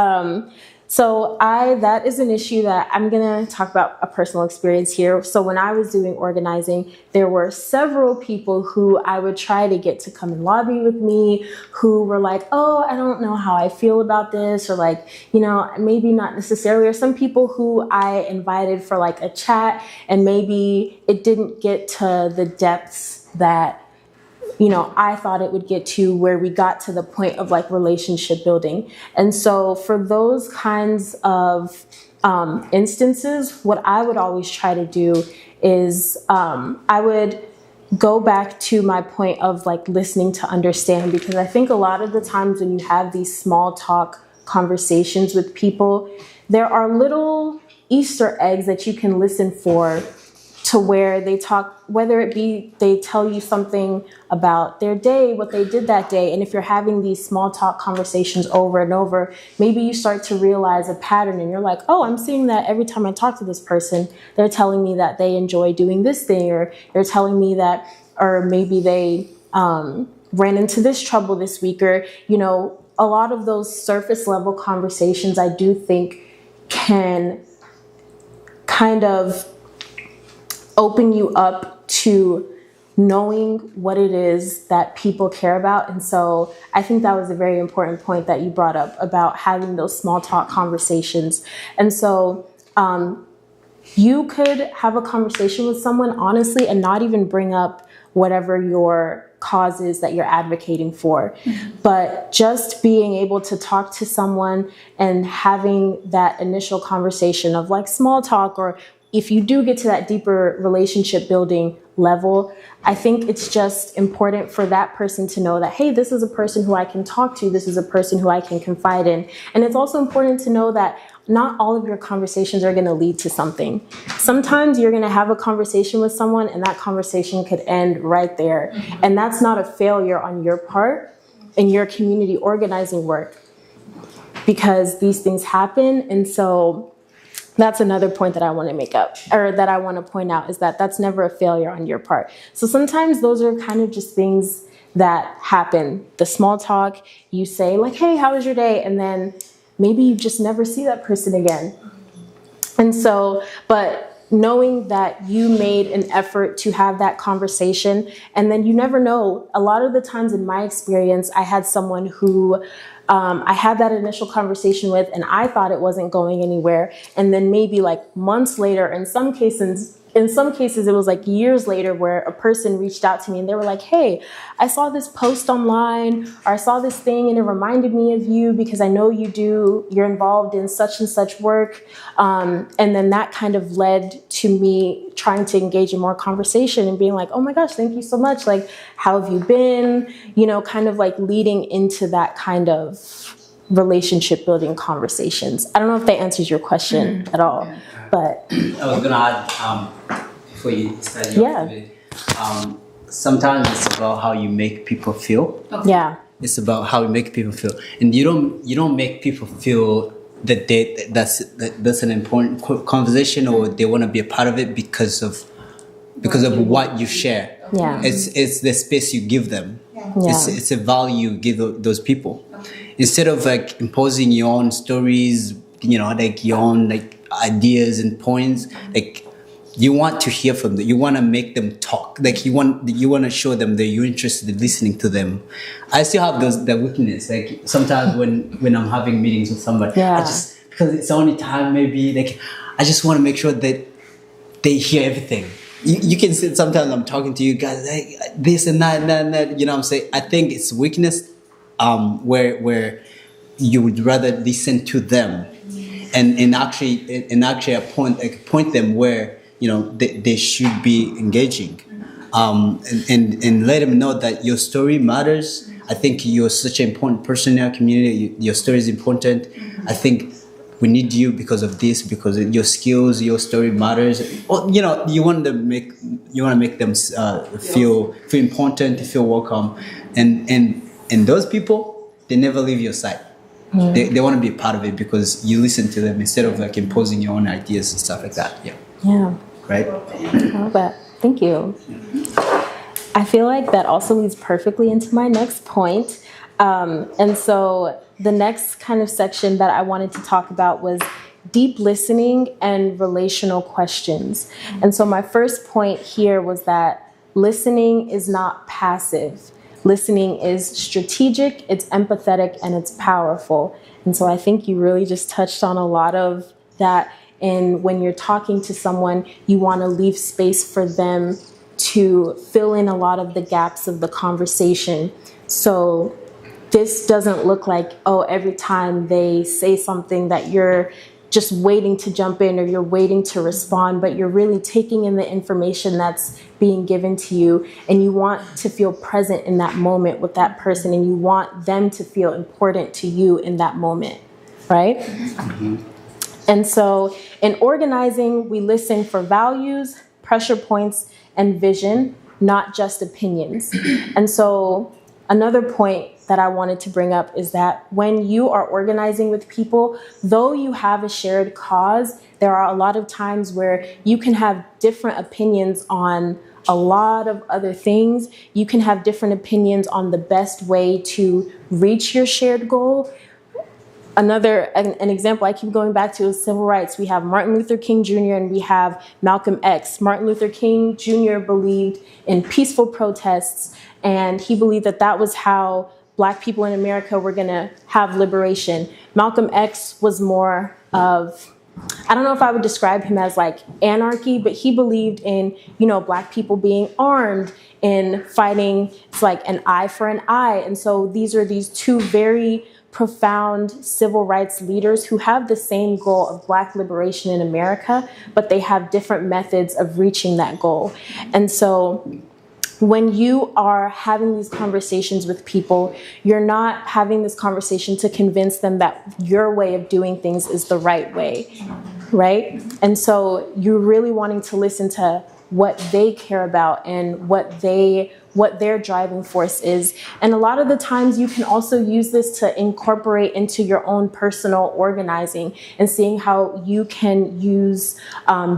C: that is an issue that I'm going to talk about a personal experience here. So when I was doing organizing, there were several people who I would try to get to come and lobby with me who were like, oh, I don't know how I feel about this, or like, maybe not necessarily, or some people who I invited for like a chat and maybe it didn't get to the depths that I thought it would get to, where we got to the point of like relationship building. And so for those kinds of instances, what I would always try to do is I would go back to my point of like listening to understand, because I think a lot of the times when you have these small talk conversations with people, there are little Easter eggs that you can listen for, to where they talk, whether it be they tell you something about their day, what they did that day. And if you're having these small talk conversations over and over, maybe you start to realize a pattern and you're like, oh, I'm seeing that every time I talk to this person, they're telling me that they enjoy doing this thing, or they're telling me that, or maybe they ran into this trouble this week, or, a lot of those surface level conversations I do think can kind of open you up to knowing what it is that people care about. And so I think that was a very important point that you brought up about having those small talk conversations. And so you could have a conversation with someone honestly and not even bring up whatever your cause is that you're advocating for. But just being able to talk to someone and having that initial conversation of like small talk, or if you do get to that deeper relationship building level, I think it's just important for that person to know that, hey, this is a person who I can talk to. This is a person who I can confide in. And it's also important to know that not all of your conversations are going to lead to something. Sometimes you're going to have a conversation with someone and that conversation could end right there. And that's not a failure on your part in your community organizing work, because these things happen. And so that's another point that I want to make up, or that I want to point out, is that that's never a failure on your part. So sometimes those are kind of just things that happen. The small talk, you say like, hey, how was your day? And then maybe you just never see that person again. And so, but knowing that you made an effort to have that conversation, and then you never know. A lot of the times in my experience, I had someone who I had that initial conversation with, and I thought it wasn't going anywhere. And then maybe like months later, in some cases it was like years later, where a person reached out to me and they were like, hey, I saw this post online, or I saw this thing and it reminded me of you because I know you're involved in such and such work. And then that kind of led to me trying to engage in more conversation and being like, oh my gosh, thank you so much. Like, how have you been? You know, kind of like leading into that kind of relationship building conversations. I don't know if that answers your question at all, but
A: I was gonna add before you start your activity. Sometimes it's about how you make people feel.
C: Yeah,
A: it's about how you make people feel, and you don't make people feel that that's an important conversation, or they want to be a part of it because of what you share.
C: Yeah,
A: it's the space you give them. It's a value you give those people, instead of like imposing your own stories, you know, like your own like ideas and points. Like, you want to hear from them, you want to make them talk, like you want to show them that you're interested in listening to them. I still have that weakness, like sometimes when I'm having meetings with somebody, I just, because it's the only time, maybe like I just want to make sure that they hear everything. You can see sometimes I'm talking to you guys like this and that, you know what I'm saying? I think it's weakness, where you would rather listen to them and actually point them where, you know, they should be engaging, and let them know that your story matters. I think you're such an important person in our community. Your story is important. I think we need you because of this, because of your skills, your story matters. Or, you know, you want to make them feel important, feel welcome, and those people, they never leave your side. They want to be a part of it because you listen to them instead of like imposing your own ideas and stuff like that. Yeah. Right?
C: I love that. Thank you. I feel like that also leads perfectly into my next point. And so the next kind of section that I wanted to talk about was deep listening and relational questions. And so my first point here was that listening is not passive. Listening is strategic, it's empathetic, and it's powerful. And so I think you really just touched on a lot of that. And when you're talking to someone, you want to leave space for them to fill in a lot of the gaps of the conversation. So this doesn't look like, oh, every time they say something that you're just waiting to jump in or you're waiting to respond, but you're really taking in the information that's being given to you, and you want to feel present in that moment with that person, and you want them to feel important to you in that moment, right? Mm-hmm. And so in organizing, we listen for values, pressure points, and vision, not just opinions. And so another point that I wanted to bring up is that when you are organizing with people, though you have a shared cause, there are a lot of times where you can have different opinions on a lot of other things. You can have different opinions on the best way to reach your shared goal. An example I keep going back to is civil rights. We have Martin Luther King Jr. and we have Malcolm X. Martin Luther King Jr. believed in peaceful protests, and he believed that that was how Black people in America were going to have liberation. Malcolm X was more of I don't know if I would describe him as like anarchy, but he believed in, Black people being armed and fighting. It's like an eye for an eye. And so these are these two very profound civil rights leaders who have the same goal of Black liberation in America, but they have different methods of reaching that goal. And so when you are having these conversations with people, you're not having this conversation to convince them that your way of doing things is the right way, right? And so you're really wanting to listen to what they care about and what their driving force is. And a lot of the times you can also use this to incorporate into your own personal organizing and seeing how you can use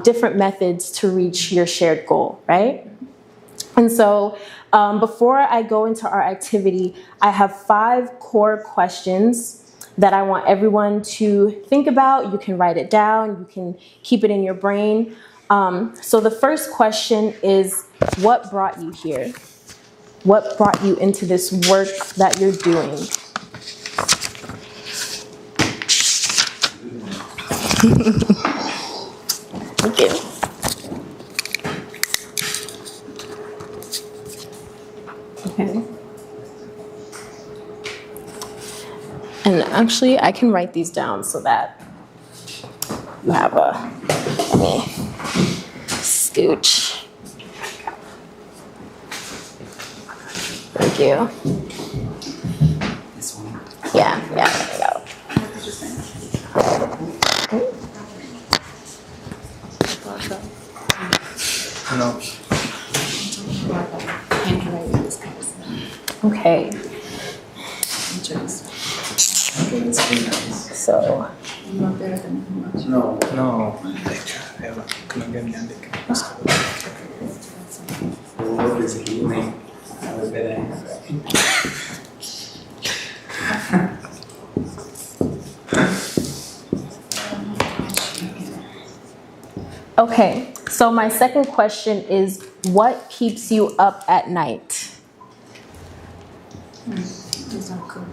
C: different methods to reach your shared goal, right? And so before I go into our activity, I have 5 core questions that I want everyone to think about. You can write it down. You can keep it in your brain. So the first question is, what brought you here? What brought you into this work that you're doing? Thank you. Okay. And actually, I can write these down so that you have scooch. Thank you.
H: This one.
C: Yeah, there you go.
G: No.
C: Okay. So.
G: No.
C: Okay, so my second question is, what keeps you up at night?
F: Those are good.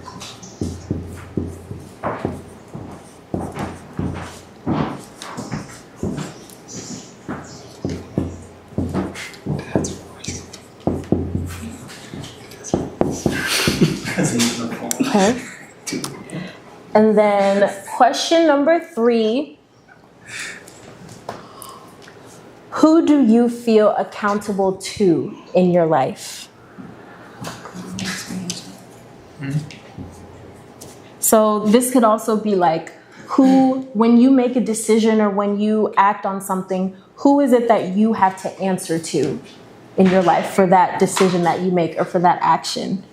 C: Okay. And then question number 3, who do you feel accountable to in your life? So this could also be like, when you make a decision or when you act on something, who is it that you have to answer to in your life for that decision that you make or for that action?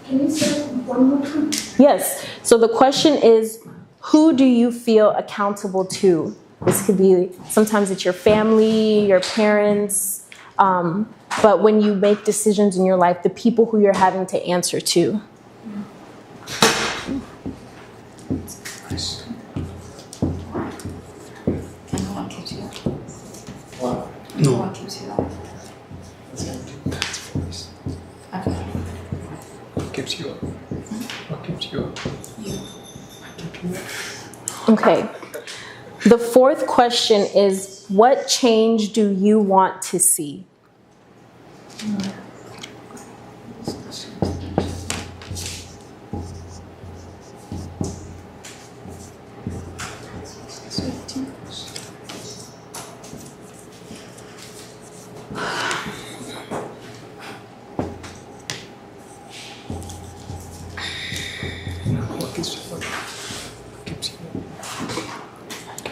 I: Can you say it one more time?
C: Yes. So the question is, who do you feel accountable to? This could be, sometimes it's your family, your parents, but when you make decisions in your life, the people who you're having to answer to.
D: No.
F: What keeps you up? Okay.
G: What keeps you up? What keeps you up?
C: Okay. The 4th question is, what change do you want to see?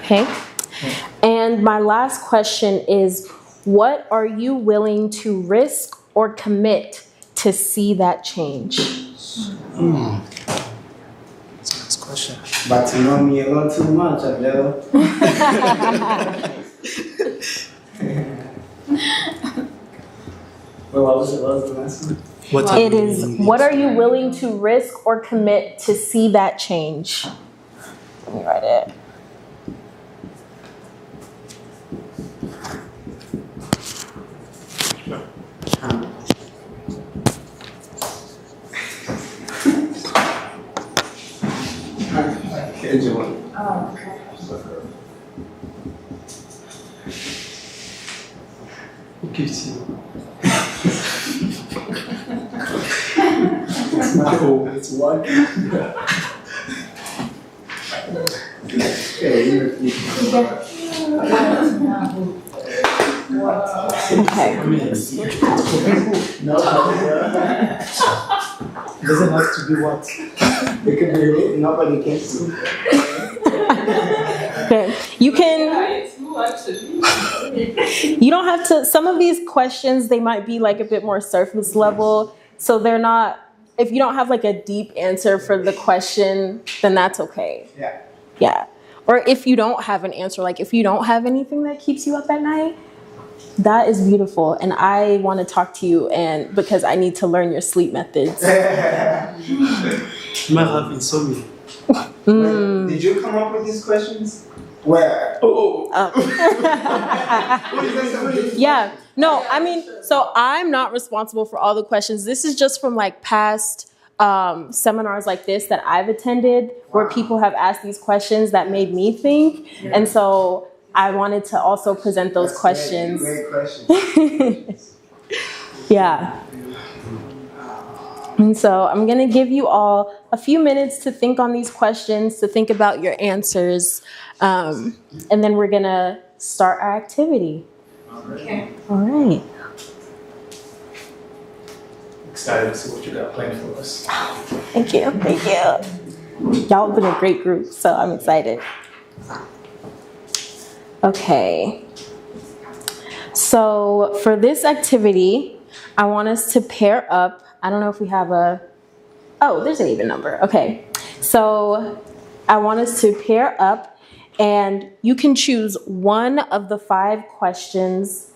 C: Okay. And my last question is, what are you willing to risk or commit to see that change?
G: That's a nice question.
H: But you know me a lot too much, Adele. Well, what was the last one?
C: It is, what are you willing to risk or commit to see that change? Let me write it.
H: Schedule.
I: Oh, okay.
D: Who gives you?
H: It's not hope, it's one.
C: Okay.
H: No, it doesn't have to be what? It could be nobody can see.
C: Okay. You don't have to, some of these questions, they might be like a bit more surface level. So they're not, if you don't have like a deep answer for the question, then that's okay.
H: Yeah.
C: Yeah. Or if you don't have an answer, like if you don't have anything that keeps you up at night, that is beautiful. And I want to talk to you and because I need to learn your sleep methods.
D: You might have insomnia.
H: Did you come up with these questions? Where?
C: Yeah. No, I mean, so I'm not responsible for all the questions. This is just from like past seminars like this that I've attended where people have asked these questions that made me think. Yeah. And so I wanted to also present those questions.
H: Great questions.
C: Yeah. And so I'm going to give you all a few minutes to think on these questions, to think about your answers. And then we're going to start our activity.
H: Okay.
C: All right.
G: Excited to see what you got planned for us.
C: Thank you. Thank you. Y'all have been a great group, so I'm excited. Okay. So for this activity, I want us to pair up. I don't know if we have there's an even number. Okay. So I want us to pair up and you can choose one of the 5 questions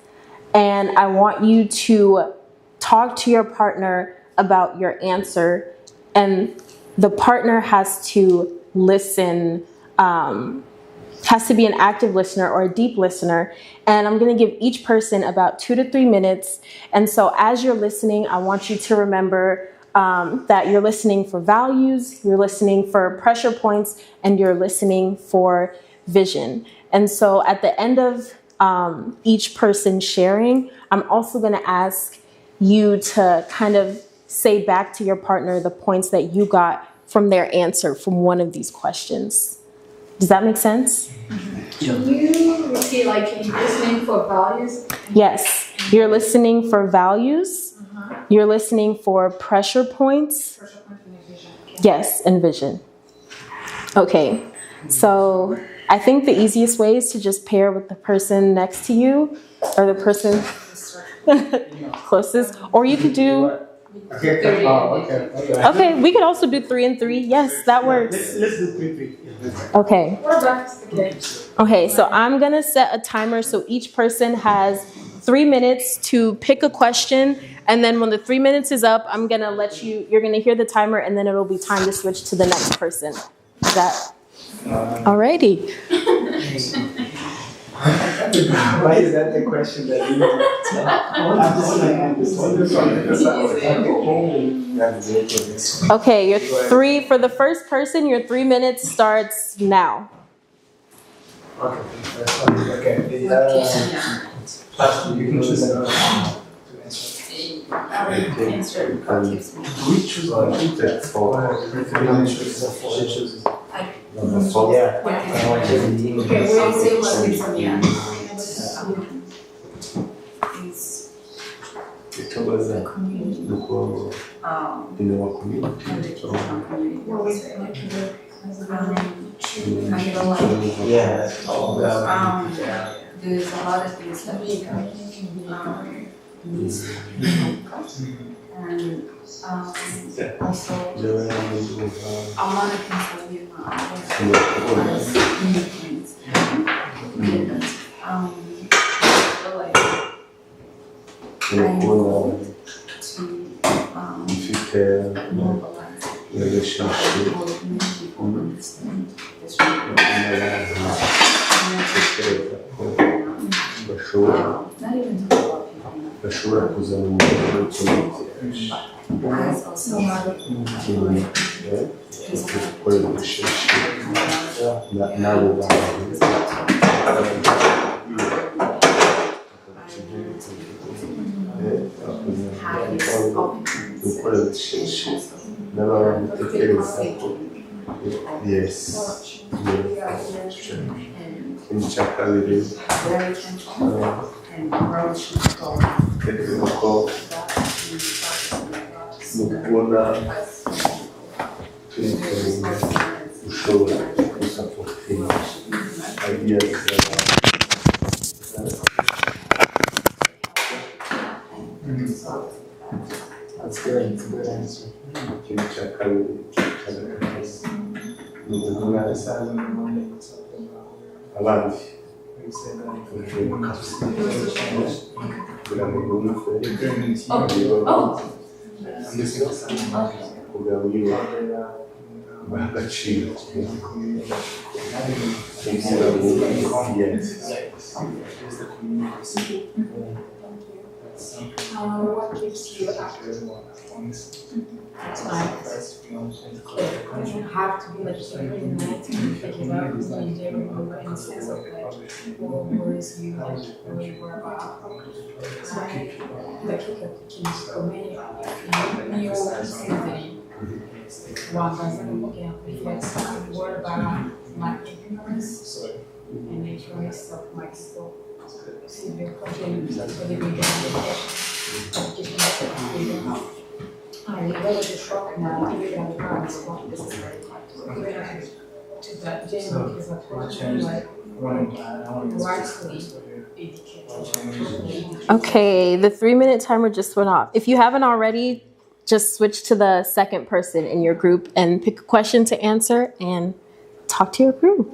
C: and I want you to talk to your partner about your answer and the partner has to listen, has to be an active listener or a deep listener. And I'm going to give each person about 2 to 3 minutes. And so as you're listening, I want you to remember that you're listening for values, you're listening for pressure points, and you're listening for vision. And so at the end of each person sharing, I'm also going to ask you to kind of say back to your partner the points that you got from their answer from one of these questions. Does that make sense?
I: Can you repeat, like, you're listening for values?
C: Yes. You're listening for values. You're listening for pressure points.
I: Pressure point and vision. Okay.
C: Yes, and vision. Okay. So I think the easiest way is to just pair with the person next to you or the person closest. Or you could do... Okay, we could also do 3 and 3. Yes, that works.
H: Let's do 3.
C: Okay.
I: Okay.
C: Okay, so I'm going to set a timer so each person has 3 minutes to pick a question. And then when the 3 minutes is up, I'm going to let you're going to hear the timer and then it'll be time to switch to the next person. Is that alrighty?
H: Why is that the question that you want to
C: Okay, your 3 for the first person, your 3 minutes starts now.
H: Okay. You can choose to answer. We choose
I: Okay, we'll see what we from here. There's a lot of things that we can and also a lot of things that we
J: bashobora kuzana umugabo gukorera ubusheshi n'abo bantu Yes. Inchakabiri. Tekniko. Nukubona. Ushobora gusapotinga ideas
H: That's good. It's a good answer.
J: ikintu cya kabiri ni ukuvuga abandi kugira ngo bumve kugira ngo bahe agaciro kugira ngo yes.
I: What keeps you up? You have to be like every night and about when you don't remember any sense of like what worries you like when you were about. Dakika kikomeye niyo usizeye wambaza n'umubwira kuri flex word about my ignorance and the choice of my soul. See the question is whether we get I really shock now. I really don't know what this is very hard. To that genuine is a question like rightly educated.
C: Okay, the 3-minute timer just went off. If you haven't already, just switch to the second person in your group and pick a question to answer and talk to your group.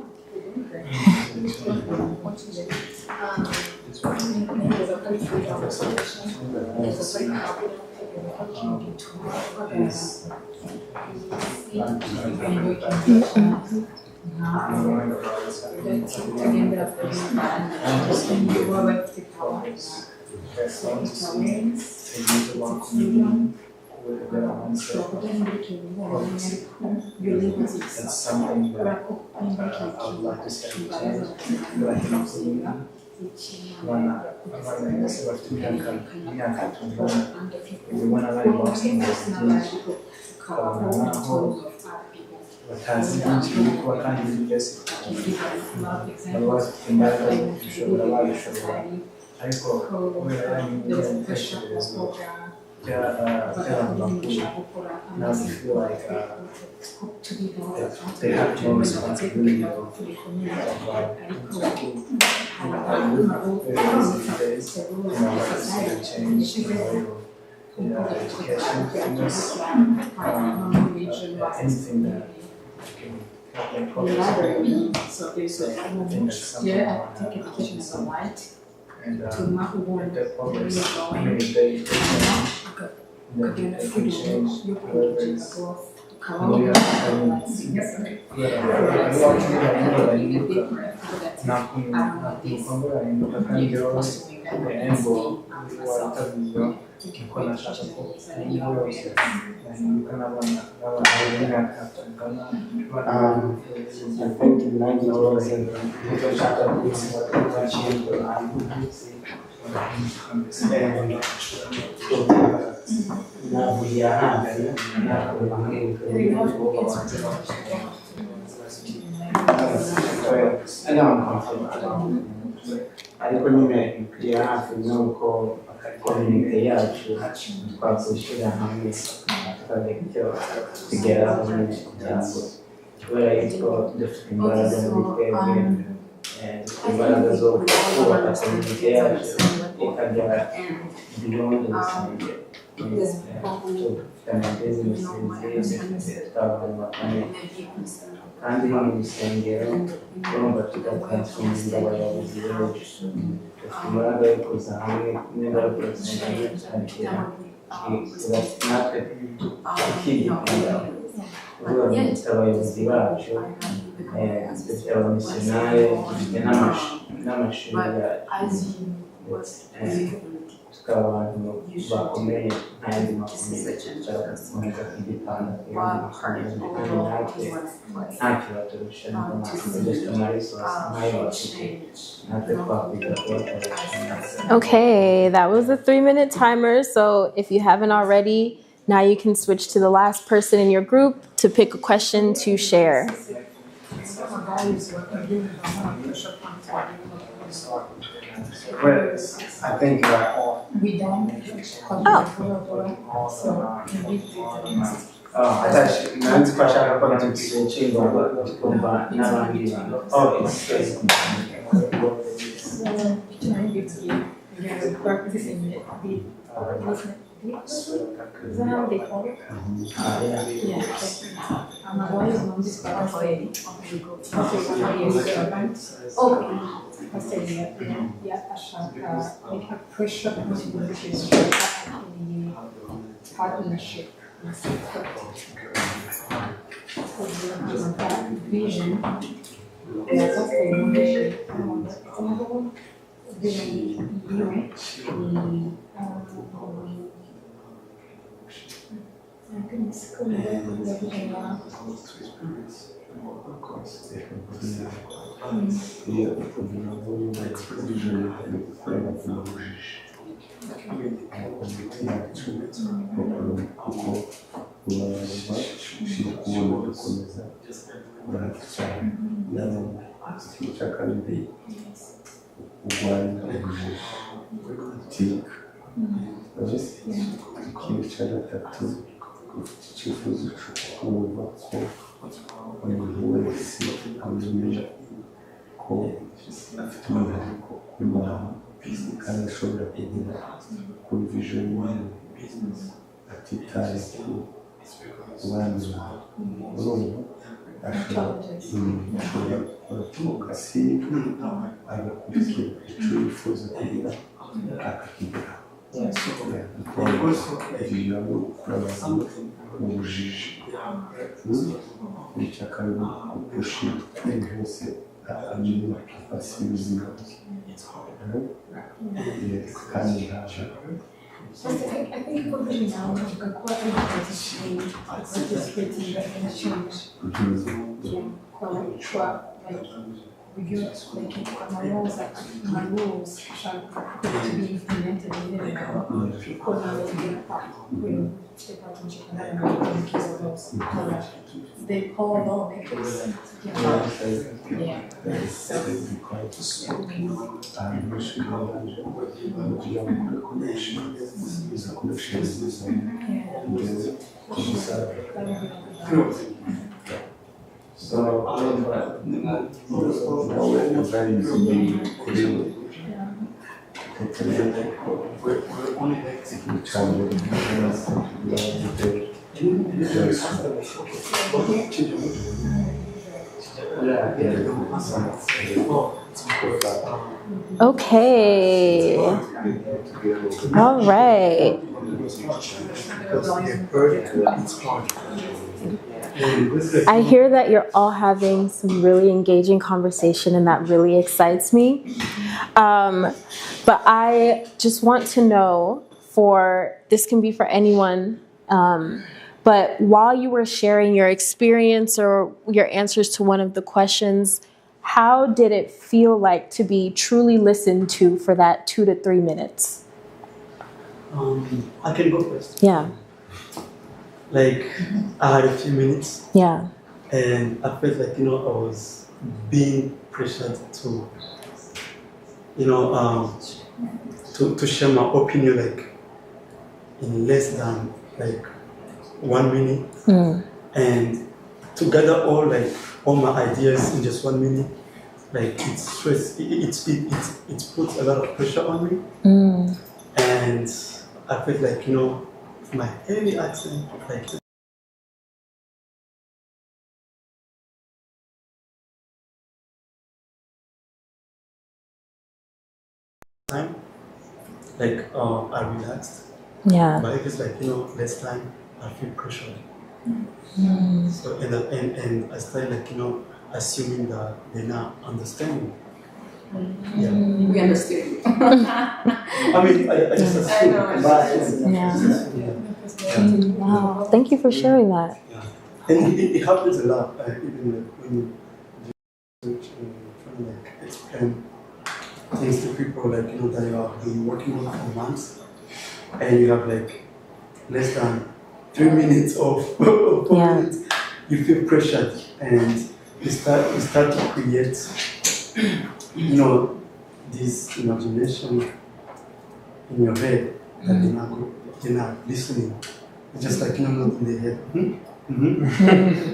G: That's something that I would like to say change, but I can also imana bari boston ukabona naho batazi byinshi biri kuba kandi biri byose baba bafite imbaraga zo kubishobora babishobora ariko kubera y'imitekerereze by'abantu bakuru now they feel like they have no responsibility of change the way of education, fitness, anything that can help them progress.
I: So there's
G: I think that's something
I: I think education is a right.
G: And
I: To not
G: if they progress, I mean, if they change, then they can change whoever is.
H: I think in 90% now we are happy. ariko nyine ya hafi nuko community yacu twakwishyira hamwe tukagira icyo tugeraho nyine kugira ngo kubera yuko dufite imbaraga muri twebwe imbaraga zo kubaka community yacu ikagera beyond urusengero dufite amabizinesi tw'abantu bakane kandi no mu rusengero urumva tugatwatsinda abayobozi benshi dufite imbaraga yo kuza hamwe n'imbaraga urusengero tukagera natwe tukigikunda kuvuga ngo dufite abayobozi bacu dufite abamisiyonari dufite n'amashuri yacu tukaba abantu bakomeye n'ayandi makuru tugakomeza kugipanga kandi natwe ntacyo baturusha just ama resource nk'ayo bafite natwe twakwiga kubakoresha.
C: Okay, that was a 3-minute timer. So if you haven't already, now you can switch to the last person in your group to pick a question to share.
H: Well, I think
I: We don't.
H: I thought nanzi ko ashaka ko tugishinga tukumva n'abandi bantu. Oh, it's
I: Practicing it. Is that how they call it? Yeah. I'm always on this part already. Okay. Like a pressure partnership. Vision.
J: Ikintu cya gatatu icyifuzo cyo kumva ko umuntu wese amenya ko afite umwihariko w'Imana kandi ashobora kugera kuri vision yiwe atitaye ku bandi bantu ashobora gukora fokasi agakurikira icyo yifuza kugira akakigeraho. Ijambo kurabana ubujiji icya kabiri gushinga hose amenya afasi ubuzima kandi ntaje.
I: I think for me now, I've got quite a lot of change. It's just getting that change. Yeah, like we got like my rules shall to be implemented in the because now we get will step out and check that and make case of those. They call all makers. Yeah. So
J: So, we're very easy to
C: Okay. All right. I hear that you're all having some really engaging conversation, and that really excites me. But I just want to know, this can be for anyone, but while you were sharing your experience or your answers to one of the questions, how did it feel like to be truly listened to for that 2 to 3 minutes?
D: I can go first.
C: Yeah.
D: Like, I had a few minutes.
C: Yeah.
D: And I felt like, I was being pressured to, to share my opinion, like, in less than, 1 minute. And to gather all my ideas in just 1 minute, it's stress, it puts a lot of pressure on me. And I felt like, my heavy accent, time, I relaxed.
C: Yeah.
D: But if it's less time, I feel pressured. So and I started assuming that they're not understanding.
F: We understood you.
D: I mean, I just assume.
C: Wow, thank you for sharing that.
D: And it happens a lot, even like when you do research and trying to like explain things to people, like that you have been working on for months, and you have like less than 3 minutes or 4 minutes, you feel pressured, and you start to create, this imagination in your head that they're not listening. It's just like not in their head.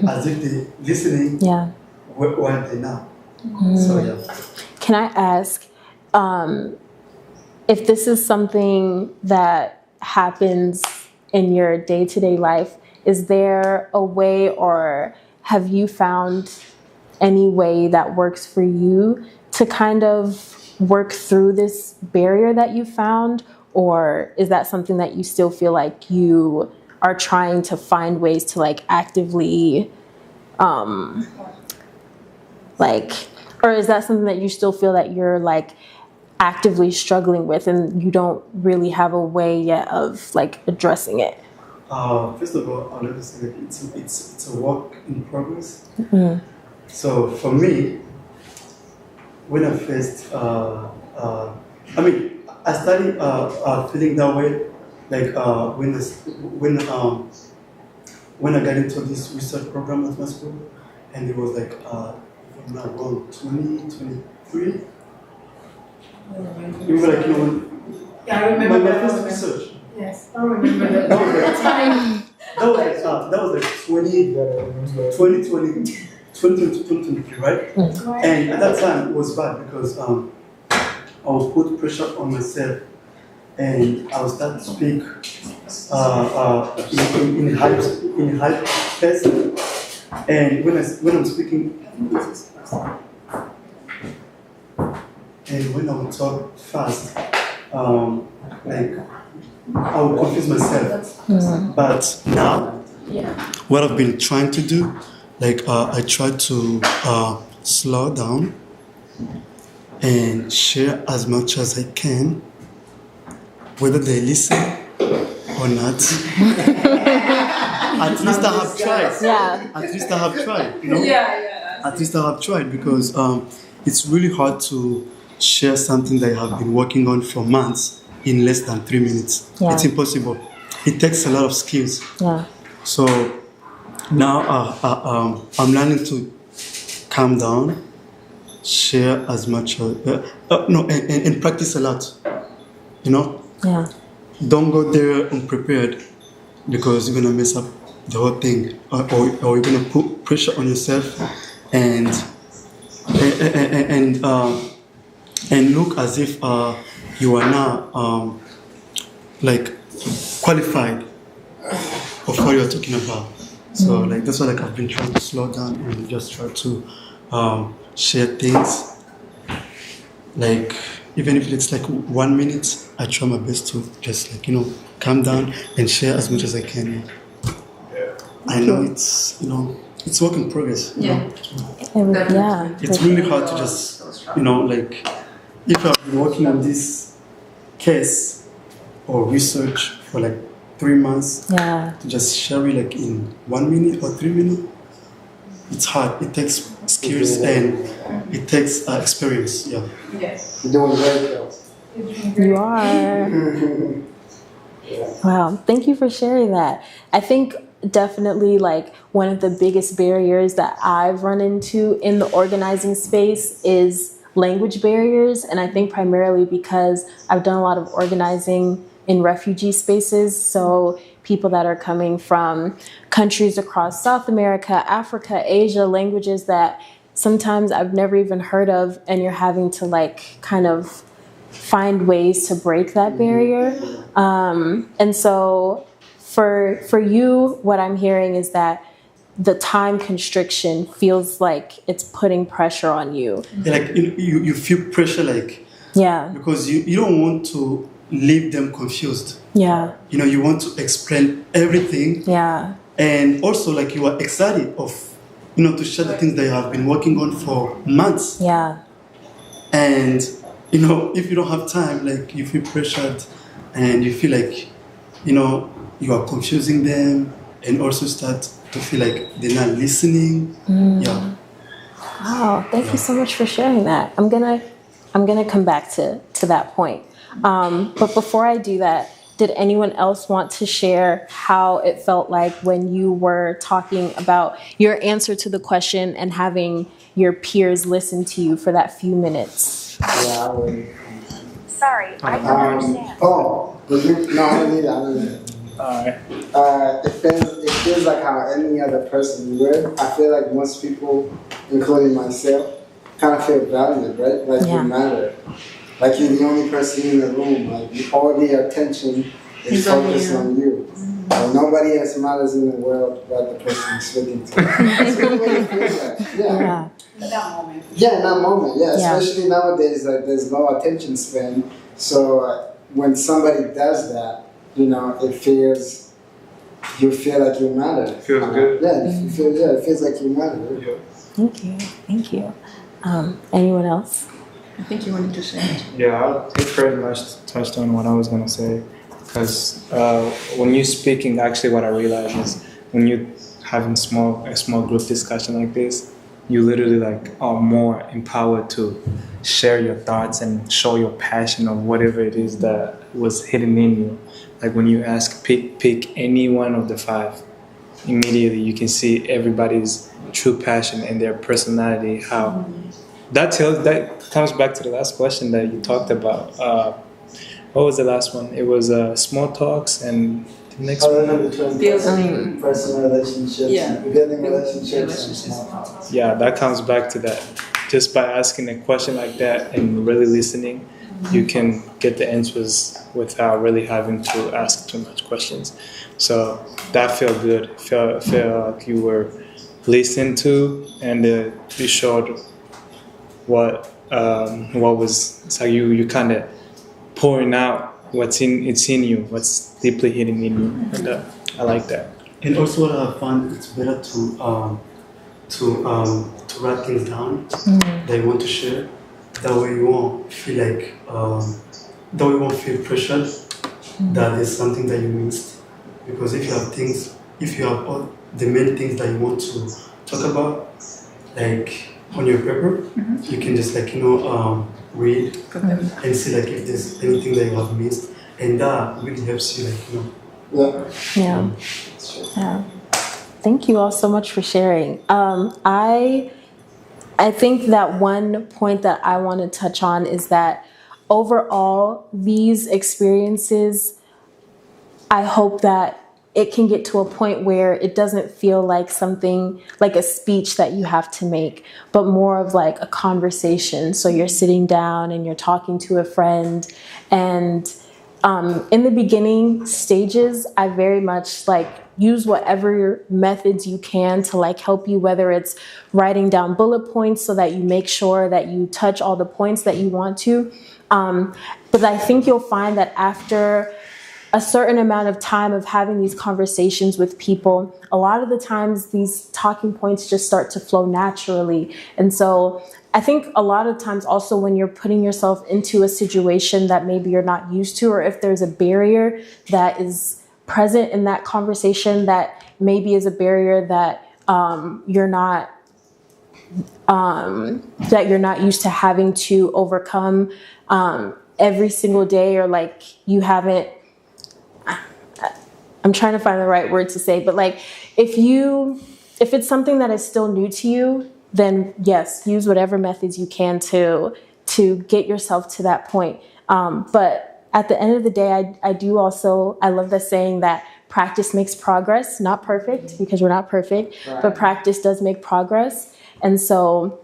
D: As if they're listening.
C: Yeah.
D: Where they now. So yeah.
C: Can I ask if this is something that happens in your day-to-day life? Is there a way, or have you found any way that works for you to kind of work through this barrier that you found? Or is that something that you still feel like you are trying to find ways to like actively or is that something that you still feel that you're like actively struggling with and you don't really have a way yet of like addressing it?
D: First of all, I'll let you say that it's a work in progress. So for me, when I first, I started feeling that way, like when I got into this research program at my school, and it was like, if I'm not wrong, 2023. You were like,
I: Yeah, I remember
D: my
I: that.
D: first research.
I: Yes, I remember that.
D: That was like 2023, right? And at that time it was bad because I would put pressure on myself, and I would start to speak in high pace. And when I'm speaking, and when I would talk fast, like I would confuse myself. But now, what I've been trying to do, like I try to slow down and share as much as I can, whether they listen or not. At least I have tried.
C: Yeah.
D: At least I have tried. At least I have tried, because it's really hard to share something that I have been working on for months in less than 3 minutes.
C: Yeah.
D: It's impossible. It takes a lot of skills.
C: Yeah.
D: So now I'm learning to calm down, share as much and practice a lot.
C: Yeah.
D: Don't go there unprepared, because you're gonna mess up the whole thing, or you're gonna put pressure on yourself and look as if you are now like qualified of what you're talking about. So like that's why I've been trying to slow down and just try to share things. Like even if it's like 1 minute, I try my best to just calm down and share as much as I can. I know it's work in progress. It's really hard to just like if I've been working on this case or research for like 3 months, to just share it like in 1 minute or 3 minutes, it's hard. It takes skills and it takes experience. Yeah.
I: Yes.
J: You're doing great, though.
C: You are. Wow. Thank you for sharing that. I think definitely like one of the biggest barriers that I've run into in the organizing space is language barriers. And I think primarily because I've done a lot of organizing in refugee spaces. So people that are coming from countries across South America, Africa, Asia, languages that sometimes I've never even heard of, and you're having to like kind of find ways to break that barrier. And so for you, what I'm hearing is that the time constriction feels like it's putting pressure on you.
D: Yeah, like you feel pressure, like because you don't want to leave them confused.
C: Yeah.
D: You want to explain everything.
C: Yeah.
D: And also like you are excited of to share the things that you have been working on for months.
C: Yeah.
D: And if you don't have time, like you feel pressured, and you feel like you are confusing them, and also start to feel like they're not listening. Yeah.
C: Wow, thank you so much for sharing that. I'm gonna come back to that point. But before I do that, did anyone else want to share how it felt like when you were talking about your answer to the question and having your peers listen to you for that few minutes?
E: Yeah, I would.
K: Sorry, I don't understand.
E: Oh, did you? No, I don't need it. I don't need it. It feels like how any other person would. I feel like most people, including myself, kind of feel valued, right? Like you matter. Like you're the only person in the room. Like all the attention is focused on you. Like nobody else matters in the world but the person you're speaking to. That's really what it feels like. Yeah.
I: In that moment.
E: Yeah, in that moment. Yeah. Especially nowadays, like there's no attention span. So when somebody does that, it feels. You feel like you matter.
G: It feels good.
E: Yeah, it feels like you matter.
G: Yeah.
C: Thank you. Anyone else?
F: I think you wanted to say.
G: Yeah, I pretty much touched on what I was gonna say, because when you're speaking, actually, what I realized is when you're having a small group discussion like this, you literally are more empowered to share your thoughts and show your passion of whatever it is that was hidden in you. Like when you ask, pick any one of the 5, immediately you can see everybody's true passion and their personality. How that comes back to the last question that you talked about. What was the last one? It was small talks, and the next one.
E: Building personal relationships. Yeah. Building relationships and small talks.
G: Yeah, that comes back to that. Just by asking a question like that and really listening, you can get the answers without really having to ask too much questions. So that felt good. Felt like you were listened to, and you showed what was. So you kind of pouring out what's in you, what's deeply hidden in you, and I like that.
D: And also, what I found, it's better to write things down that you want to share. That way you won't feel like, that way you won't feel pressured that there's something that you missed. Because if you have all the main things that you want to talk about, like on your paper, you can just read and see if there's anything that you have missed, and that really helps you
C: Yeah. Thank you all so much for sharing. I think that one point that I want to touch on is that overall, these experiences, I hope that it can get to a point where it doesn't feel like something like a speech that you have to make, but more of like a conversation. So you're sitting down and you're talking to a friend, and in the beginning stages, I very much use whatever methods you can to help you, whether it's writing down bullet points so that you make sure that you touch all the points that you want to. But I think you'll find that after a certain amount of time of having these conversations with people, a lot of the times these talking points just start to flow naturally. And so I think a lot of times also when you're putting yourself into a situation that maybe you're not used to, or if there's a barrier that is present in that conversation that maybe is a barrier that you're not used to having to overcome every single day, or you haven't, I'm trying to find the right word to say, but if it's something that is still new to you, then yes, use whatever methods you can to get yourself to that point. But at the end of the day, I love the saying that practice makes progress, not perfect, because we're not perfect, right, but practice does make progress. And so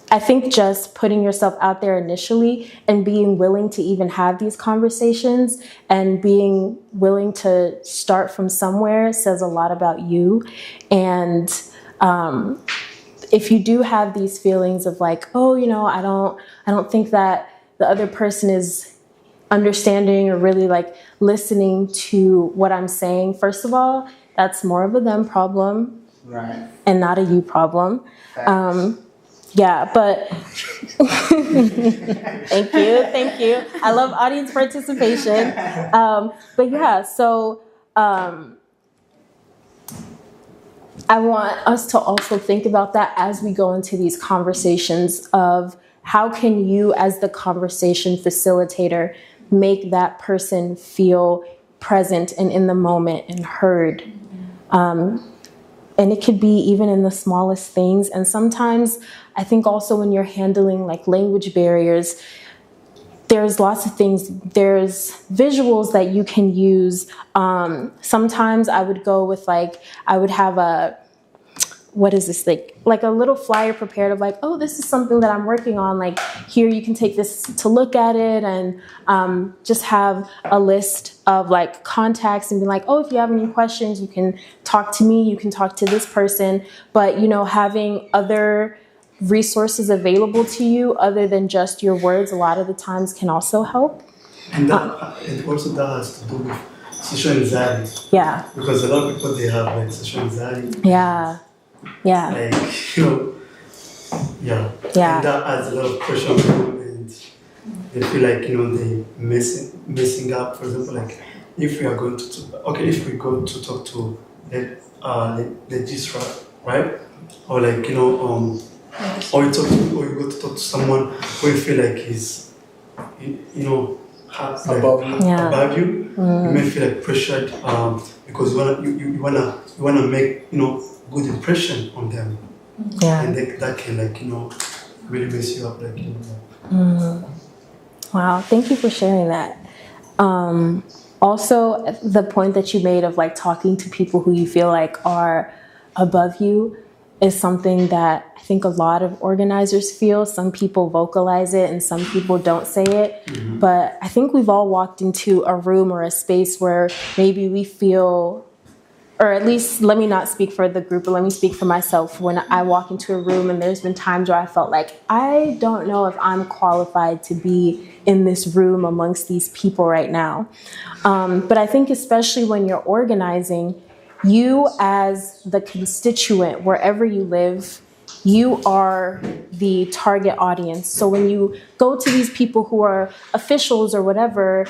C: I think just putting yourself out there initially and being willing to even have these conversations and being willing to start from somewhere says a lot about you. And if you do have these feelings of I don't think that the other person is understanding or really listening to what I'm saying, first of all, that's more of a them problem, right, and not a you problem. Yeah, but thank you. I love audience participation. But yeah, so I want us to also think about that as we go into these conversations of how can you, as the conversation facilitator, make that person feel present and in the moment and heard. And it could be even in the smallest things. And sometimes I think also when you're handling like language barriers, there's lots of things. There's visuals that you can use. Sometimes I would go with I would have what is this, like a little flyer prepared of like, oh, this is something that I'm working on. Like here, you can take this to look at it, and just have a list of like contacts and be like, oh, if you have any questions, you can talk to me, you can talk to this person. But, having other resources available to you other than just your words a lot of the times can also help.
D: And also that has to do with social anxiety.
C: Yeah.
D: Because a lot of people, they have like social anxiety.
C: Yeah. Yeah.
D: Like, yeah.
C: Yeah.
D: And that adds a lot of pressure on them, and they feel like, they messing up. For example, like if we are going to if we go to talk to the registrar, right? Or like, or you go to talk to someone who you feel like is, above you. You may feel like pressured because you wanna make good impression on them. Yeah. And that can really mess you up
C: Wow, thank you for sharing that. Also, the point that you made of like talking to people who you feel like are above you is something that I think a lot of organizers feel. Some people vocalize it and some people don't say it. Mm-hmm. But I think we've all walked into a room or a space where maybe we feel, or at least let me not speak for the group, but let me speak for myself. When I walk into a room, and there's been times where I felt like, I don't know if I'm qualified to be in this room amongst these people right now. But I think especially when you're organizing, you as the constituent, wherever you live, you are the target audience. So when you go to these people who are officials or whatever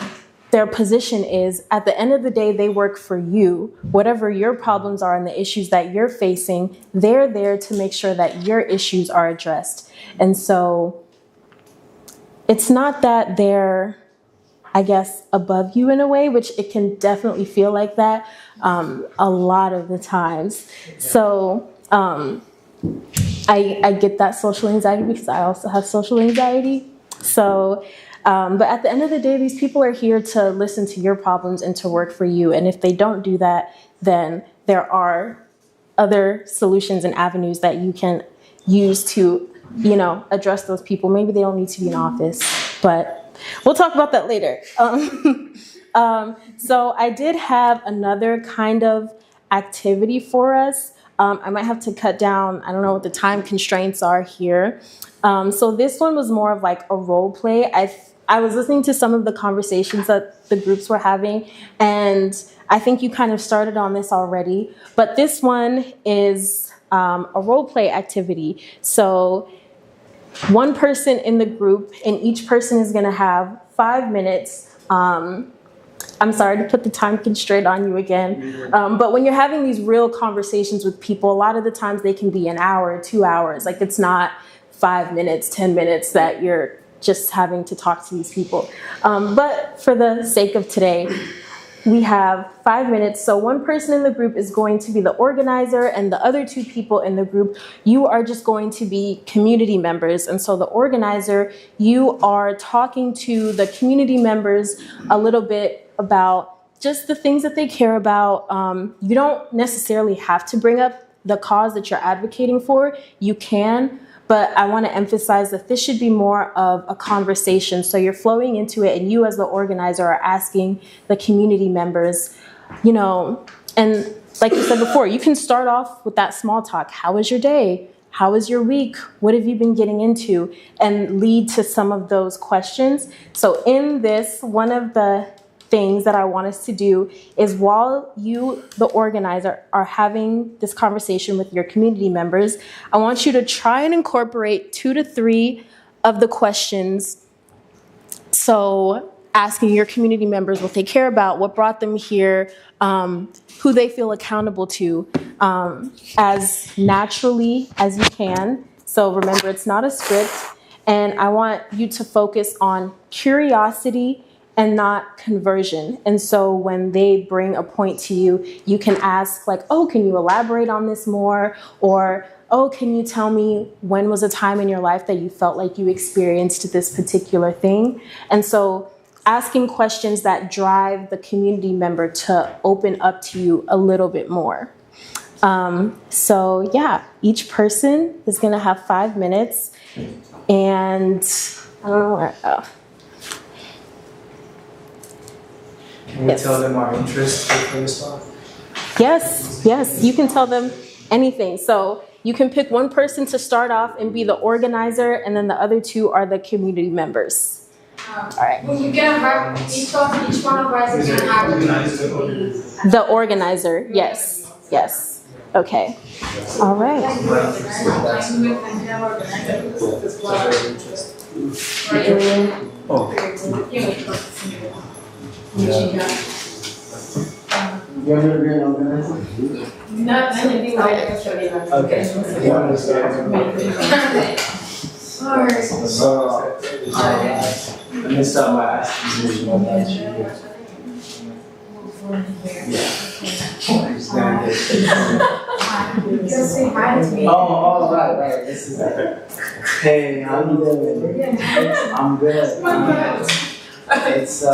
C: their position is, at the end of the day, they work for you. Whatever your problems are and the issues that you're facing, they're there to make sure that your issues are addressed. And so it's not that they're, I guess, above you in a way, which it can definitely feel like that a lot of the times. So I get that social anxiety because I also have social anxiety. So, but at the end of the day, these people are here to listen to your problems and to work for you. And if they don't do that, then there are other solutions and avenues that you can use to, address those people. Maybe they don't need to be in office, but we'll talk about that later. So I did have another kind of activity for us. I might have to cut down. I don't know what the time constraints are here. So this one was more of like a role play. I was listening to some of the conversations that the groups were having, and I think you kind of started on this already. But this one is a role play activity. So one person in the group, and each person is going to have 5 minutes. I'm sorry to put the time constraint on you again. But when you're having these real conversations with people, a lot of the times they can be an hour, 2 hours. Like it's not 5 minutes, 10 minutes that you're just having to talk to these people. But for the sake of today, we have 5 minutes. So one person in the group is going to be the organizer, and the other 2 people in the group, you are just going to be community members. And so the organizer, you are talking to the community members a little bit about just the things that they care about. You don't necessarily have to bring up the cause that you're advocating for. You can, but I want to emphasize that this should be more of a conversation. So you're flowing into it, and you as the organizer are asking the community members, and like you said before, you can start off with that small talk. How was your day? How was your week? What have you been getting into? And lead to some of those questions. So in this, one of the things that I want us to do is while you, the organizer, are having this conversation with your community members, I want you to try and incorporate 2 to 3 of the questions. So asking your community members what they care about, what brought them here, who they feel accountable to, as naturally as you can. So remember, it's not a script. And I want you to focus on curiosity and not conversion. And so when they bring a point to you, you can ask like, oh, can you elaborate on this more? Or, oh, can you tell me when was a time in your life that you felt like you experienced this particular thing? And so asking questions that drive the community member to open up to you a little bit more. So yeah, each person is gonna have 5 minutes, and I don't know where,
H: Can we tell them our interests before we start?
C: Yes, you can tell them anything. So you can pick one person to start off and be the organizer, and then the other 2 are the community members. All right.
I: Well, you can have each one of us is gonna have
C: The organizer, yes. Okay. All right.
H: You want to be an organizer?
I: Not anything like actually.
H: Okay. You want to start? So, let me start by asking you about you.
I: Just say hi to me.
H: Oh, right. This is it. Hey, how you doing? I'm good. It's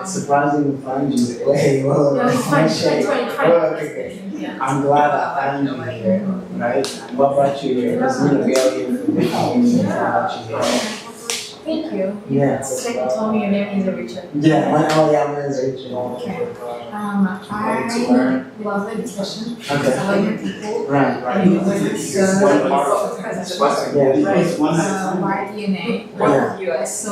H: surprising to find you. Wait, whoa.
I: No, it's fine.
H: Okay. I'm glad I found you here, right? What brought you here? Because you know, we are here for the brought you here.
I: Thank you.
H: Yeah.
I: It's like you told me your name is Richard.
H: Yeah, my name is Richard.
I: Okay. I love the discussion.
H: Okay.
I: I like your people.
H: Right.
I: And it was my DNA.
H: Yeah.
I: So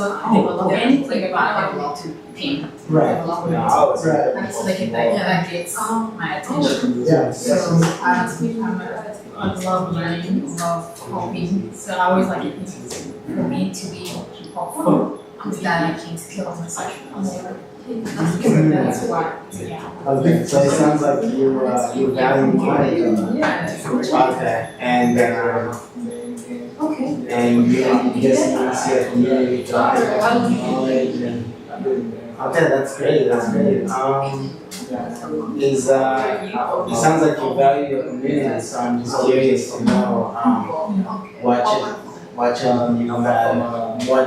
I: anything about it, I love to paint.
H: Right.
I: That's like that gets my attention.
H: Yeah.
I: So I love learning, love coping. So I always like it for me to be hopeful that I can skill myself more. That's why. Yeah.
H: Okay, so it sounds like you value learning. Okay, and you just want to see a community thrive, knowledge, and okay, that's great. It sounds like you value your community, so I'm just curious to know what change do you want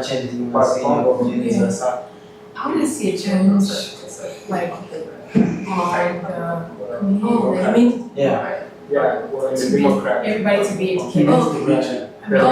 H: to see in your community or something?
I: I want to see a change, like, on the community. I mean, everybody to be educated. That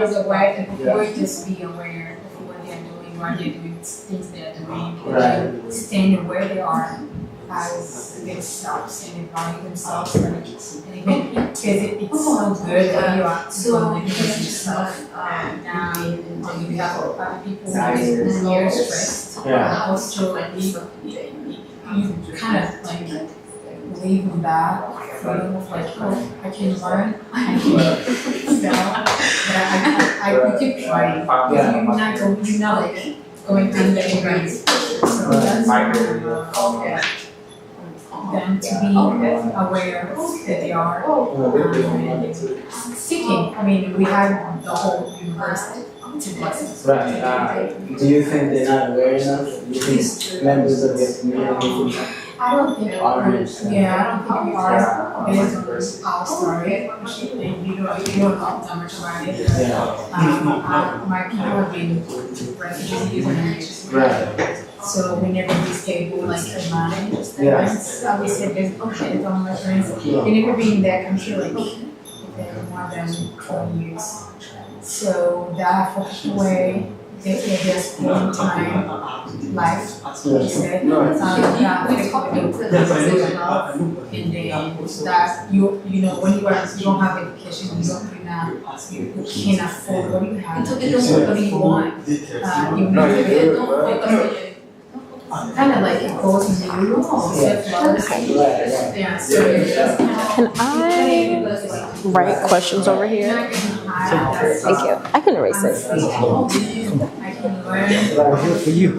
I: is a way that people just be aware of what they're doing, why they're doing things they're doing, staying where they are as themselves and value themselves, and even because it's so good when you are so like yourself and you have other people who are stressed. Also, you kind of like leave them back, feeling of like, oh, I can learn, I can excel, but I keep trying. You're not like going through the grades. So that's them to be aware that they are seeking. I mean, we have the whole universe to bless us.
H: Right. Do you think they're not aware enough? Do you think members of your community
I: I don't think we are based on our story. And you don't know that much about it. My people have been refugees and
H: right.
I: So whenever we stable like in mind, I would say there's okay, on my friends. They never been in their country like more than 20 years. So that way they just spend time life. We talk and then that you know when you don't have education, you can't afford what you have. What do you want? Kind of like it goes into your role. Yeah.
C: Can I write questions over here? Thank you. I can erase it.
A: I'm here for you.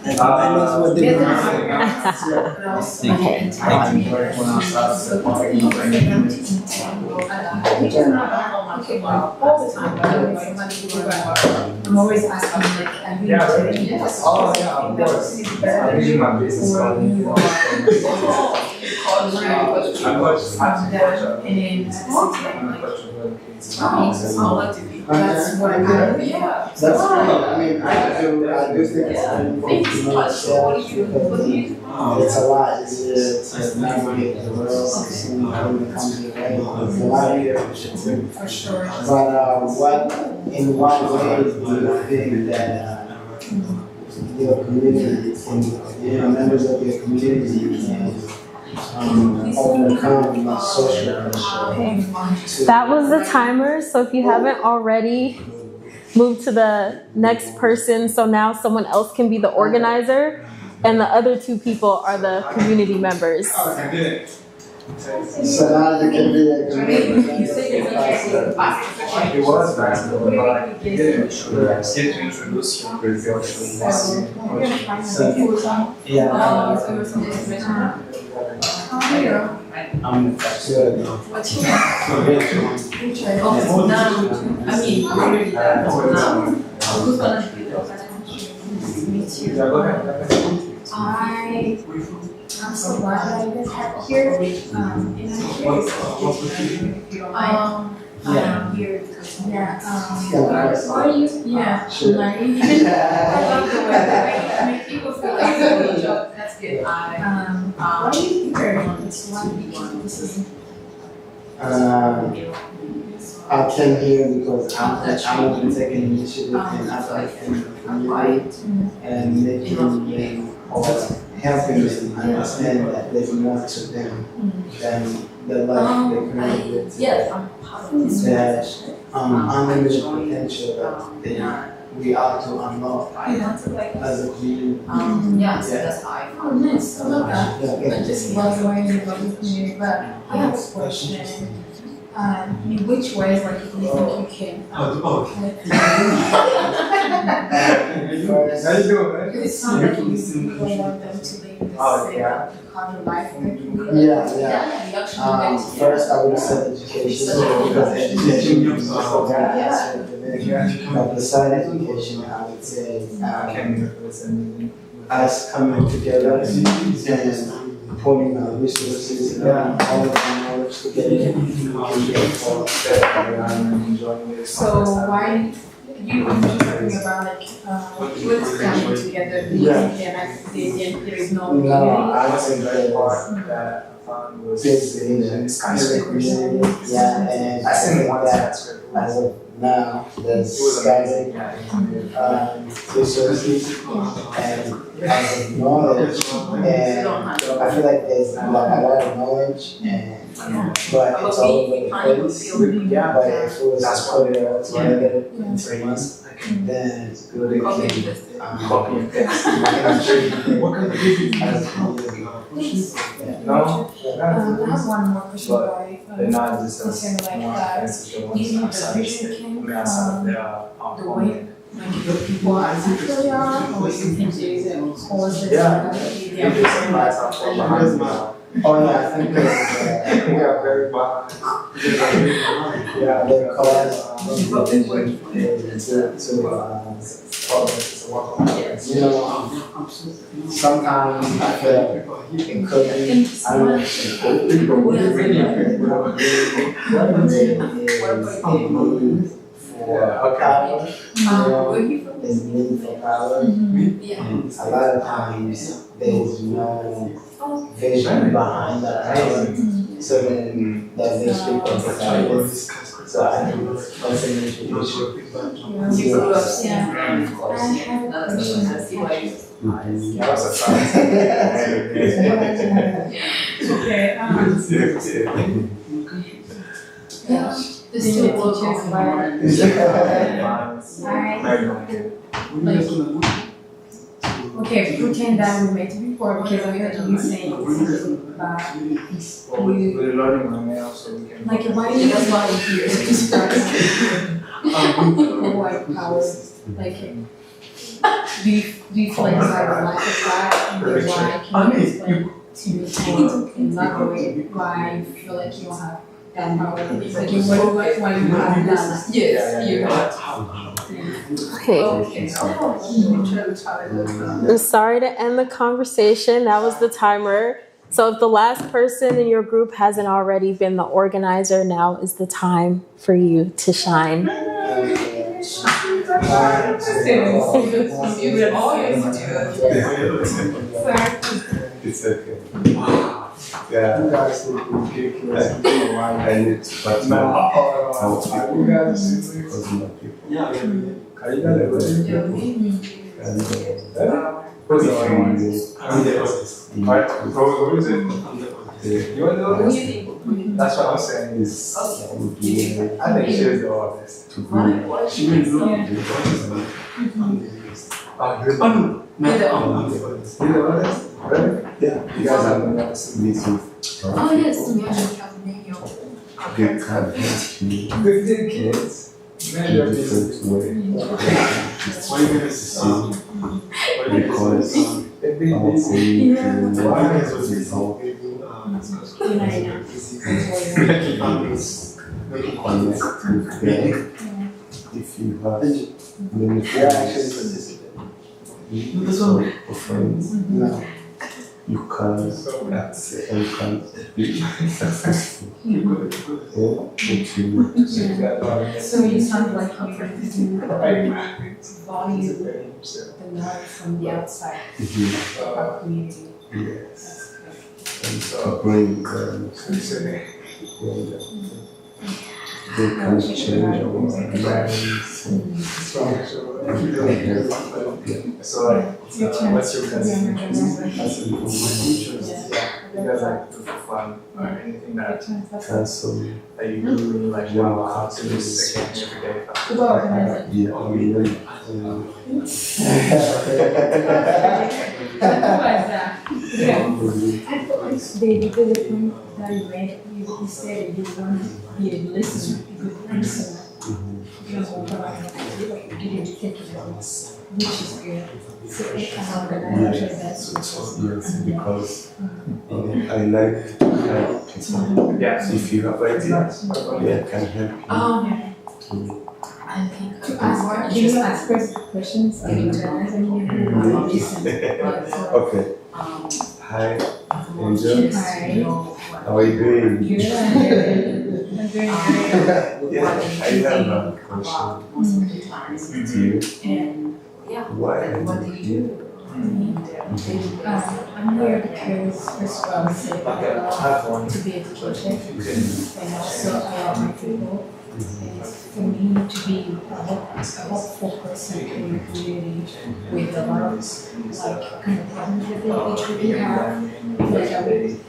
A: I know what they
I: I'm always asking, like, are you doing this? Oh, yeah, of course. I'm doing my business. That's what I got. Yeah.
H: That's great. I mean, I do think it's important to know yourself because it's a lot easier to navigate the world when it comes to the way. It's a lot easier.
I: For sure.
H: But in what ways do you think that your community and members of your community can overcome social pressure?
C: That was the timer. So if you haven't already, move to the next person. So now someone else can be the organizer, and the other two people are the community members.
H: So now you can be a community.
G: It was nice, but I didn't introduce
H: I'm good.
I: What's your name? Who's gonna meet you? I'm so glad that I guys have here. I'm here because why are you? Yeah, like I love the way I make people feel like a joke. That's good. Why do you think very long? It's one. This is.
H: I came here because I want to take an initiative in African community and making them or helping them understand that there's more to them than the life they currently live today. That unlimited potential that we are to unlock as a community.
I: That's how I found this. I love that. I just love the way you love the community. But I have a question. In which ways, like, you think you can? It sounds like you want them to live this kind of life.
H: First, I would say education because education is so important. But beside education, I would say us coming together and pulling our resources and all of our knowledge together.
I: So why you were talking about like what's coming together? There is no
H: No, I would say very hard that community. Yeah, and I think that as of now, there's scattered resources and as of knowledge, and I feel like there's a lot of knowledge, but it's all over the place. But if it was to put it all together in 3 months, then we can copy and paste.
I: No, I have one more question about it. Even the vision came from the way like people actually are, or you think there is a cause
H: Oh yeah, I think we are very bad. The cause you know, sometimes I feel it could be, I don't know, for power, is need for power. A lot of times there's no vision behind that power. So then that makes people excited So I think that's an issue.
I: Yeah. I have a question. Okay. Yeah. The student teachers okay, pretend that we met before because I heard you saying something about
G: We're learning right now, so we can.
I: like why do you guys volunteer to start white power? Like do you feel like there's like a lack of that and then why can you explain to me or elaborate why you feel like you don't have that power? Like why you have that? Yes, you have.
C: Okay. I'm sorry to end the conversation. That was the timer. So if the last person in your group hasn't already been the organizer, now is the time for you to shine.
J: It's okay. Yeah. I need to partner our people because my people.
G: That's what I'm saying.
J: Is
G: I think she is the artist.
J: to be yeah, you guys have meetings.
I: Oh yes,
J: They can help you
G: 15 kids.
J: in different ways. Because our community is how connect with them. If you have many friends, you can be successful.
I: so you sound like you value the knowledge from the outside of our community.
J: Yes. And to bring them they can change our lives and
G: So, what's your connection? You guys like to have fun or anything that
J: cancel.
G: you really like, wow, how to do this every day?
J: Yeah, I mean,
I: The development that you made, you said you want to be a listener, a good listener. Because what I didn't take it which is good. So
J: yes, because I like to help people.
G: Yeah.
J: If you have ideas, I can help you.
I: to ask, can you ask questions and internalize and you listen?
J: Okay. Hi, Angel.
I: Hi.
J: How are you doing?
I: Good. I'm doing
J: Yeah, I have a question to you. Why are you here?
I: I'm here because first of all, I to be educated and also I love my people. And for me to be a hopeful person in the community with a lot of like kind of problems that they have, like it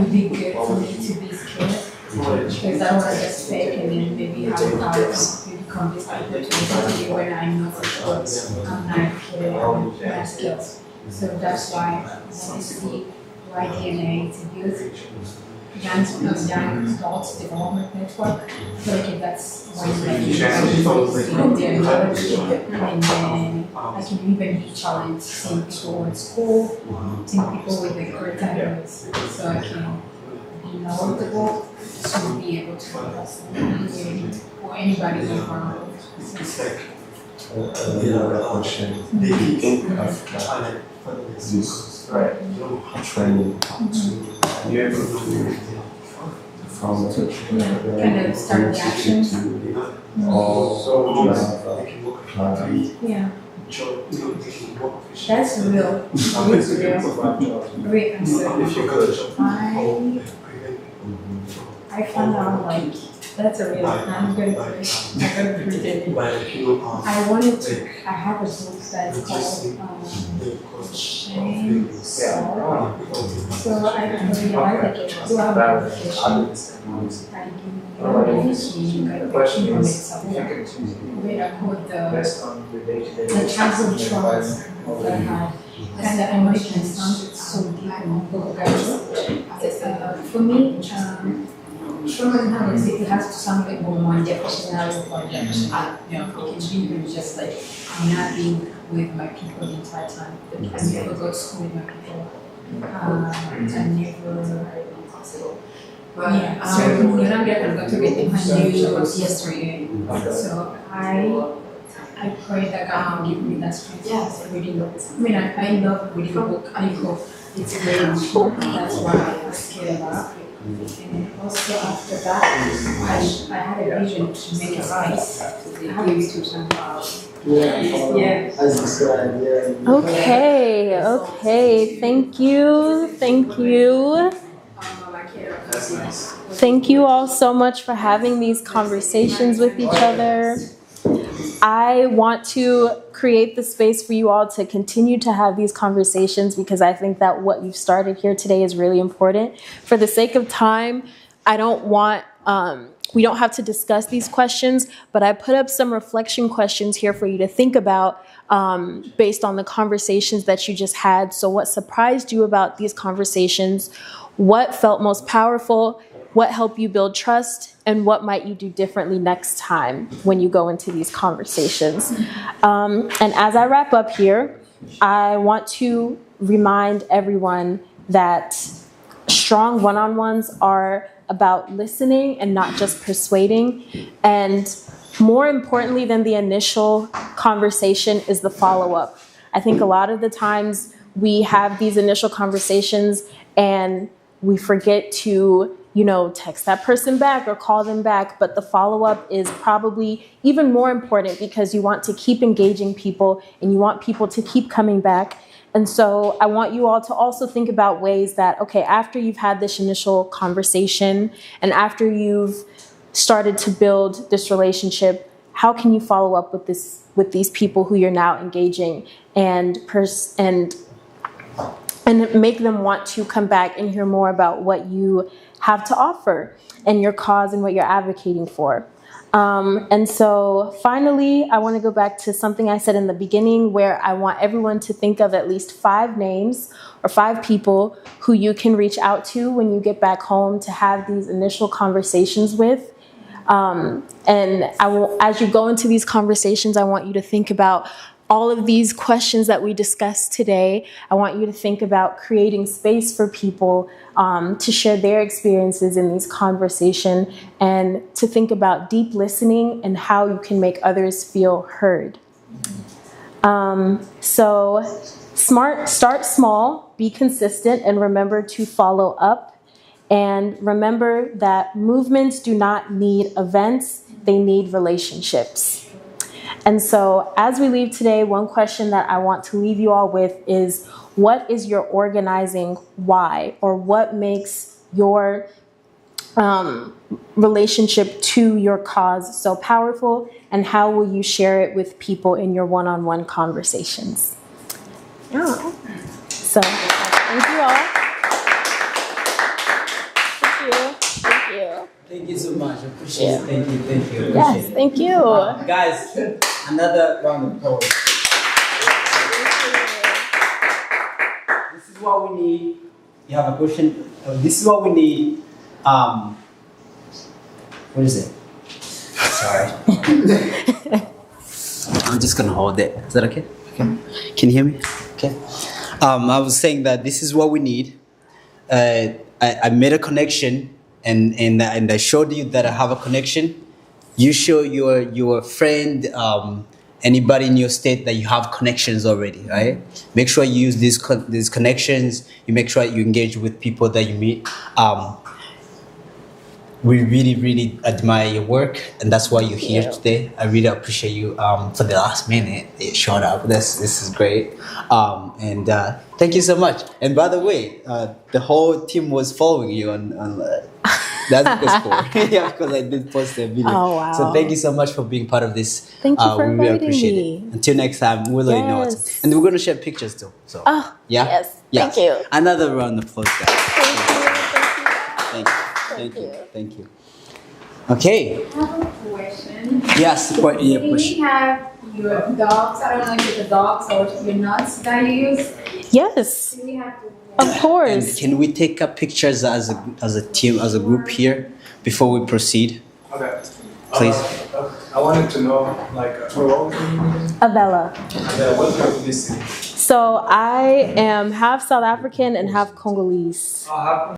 I: would be good for me to be scared because I don't want to just fake and then maybe have a power to become this opportunity when I know for sure I'm not educated and my skills. So that's why I want to see YDNA to use young adults development network. So like that's one way their knowledge and then I can even be challenged seeing people in school, seeing people with the correct ideas so I can be knowledgeable to be able to help or anybody in the world.
J: Another question. They think after this training to be able to from
I: Kind of start the actions. Yeah. That's real. Great answer. I found out like That's a really, I'm going to pretend. I have a book that's called Shame, Sorrow. So I really like it. So I have a conversation. I give you a where I put the childhood traumas that I had. And the emotions sounded so deep in my book. For me, trauma and anxiety, it has to sound like more personality or like, it can be just like I'm not being with my people the entire time. I never go to school with my people. I never. Yeah, so you're not going to get the news yesterday. So I pray that God will give me that strength. Yes, reading the book. I mean, I love reading the book. I hope it's very important. That's why I scared about. And also after that, I had a vision to make a rice. I have a YouTube channel. Yeah.
C: Okay. Thank you. Thank you all so much for having these conversations with each other. I want to create the space for you all to continue to have these conversations because I think that what you've started here today is really important. For the sake of time, I don't want, we don't have to discuss these questions, but I put up some reflection questions here for you to think about based on the conversations that you just had. So what surprised you about these conversations? What felt most powerful? What helped you build trust? And what might you do differently next time when you go into these conversations? And as I wrap up here, I want to remind everyone that strong one-on-ones are about listening and not just persuading. And more importantly than the initial conversation is the follow-up. I think a lot of the times we have these initial conversations and we forget to text that person back or call them back. But the follow-up is probably even more important because you want to keep engaging people and you want people to keep coming back. And so I want you all to also think about ways that, okay, after you've had this initial conversation and after you've started to build this relationship, how can you follow up with these people who you're now engaging and make them want to come back and hear more about what you have to offer and your cause and what you're advocating for. And so finally, I want to go back to something I said in the beginning where I want everyone to think of at least 5 names or 5 people who you can reach out to when you get back home to have these initial conversations with. And as you go into these conversations, I want you to think about all of these questions that we discussed today. I want you to think about creating space for people to share their experiences in these conversations and to think about deep listening and how you can make others feel heard. So start small, be consistent, and remember to follow up. And remember that movements do not need events, they need relationships. And so as we leave today, one question that I want to leave you all with is, what is your organizing why? Or what makes your relationship to your cause so powerful? And how will you share it with people in your one-on-one conversations? Yeah. So thank you all. Thank you.
A: Thank you so much. I appreciate it. Thank you. Appreciate
C: yes, thank you.
A: Guys, another round of applause. This is what we need. You have a question? This is what we need. What is it? Sorry. I'm just going to hold it. Is that okay? Okay. Can you hear me? Okay. I was saying that this is what we need. I made a connection. And I showed you that I have a connection. You show your friend, anybody in your state that you have connections already, right? Make sure you use these connections. You make sure you engage with people that you meet. We really, really admire your work, and that's why you're here today. I really appreciate you for the last minute. You showed up. This is great. And thank you so much. And by the way, the whole team was following you on That's because yeah, because I did post a video.
C: Oh, wow.
A: So thank you so much for being part of this.
C: Thank you for
A: We really
C: inviting
A: appreciate
C: me.
A: it. Until next time, we'll let you know what's
C: Yes.
A: and we're gonna share pictures too. So
C: Oh,
A: yeah.
C: yes. Thank you.
A: Another round of applause, guys.
C: Thank
A: Thank you. Thank you. Thank you. Okay.
I: I have a question.
A: Yes. What? Yeah.
I: Can
A: Push.
I: we have your dogs? I don't know if it's the dogs or your nuts that you use.
C: Yes,
I: Do we have to?
C: of
A: And
C: course.
A: can we take up pictures as a team, as a group here before we proceed?
G: Okay.
A: Please.
G: I wanted to know, like, what was your name again?
C: Abella.
G: What's your ethnicity?
C: So I am half South African and half Congolese.
G: How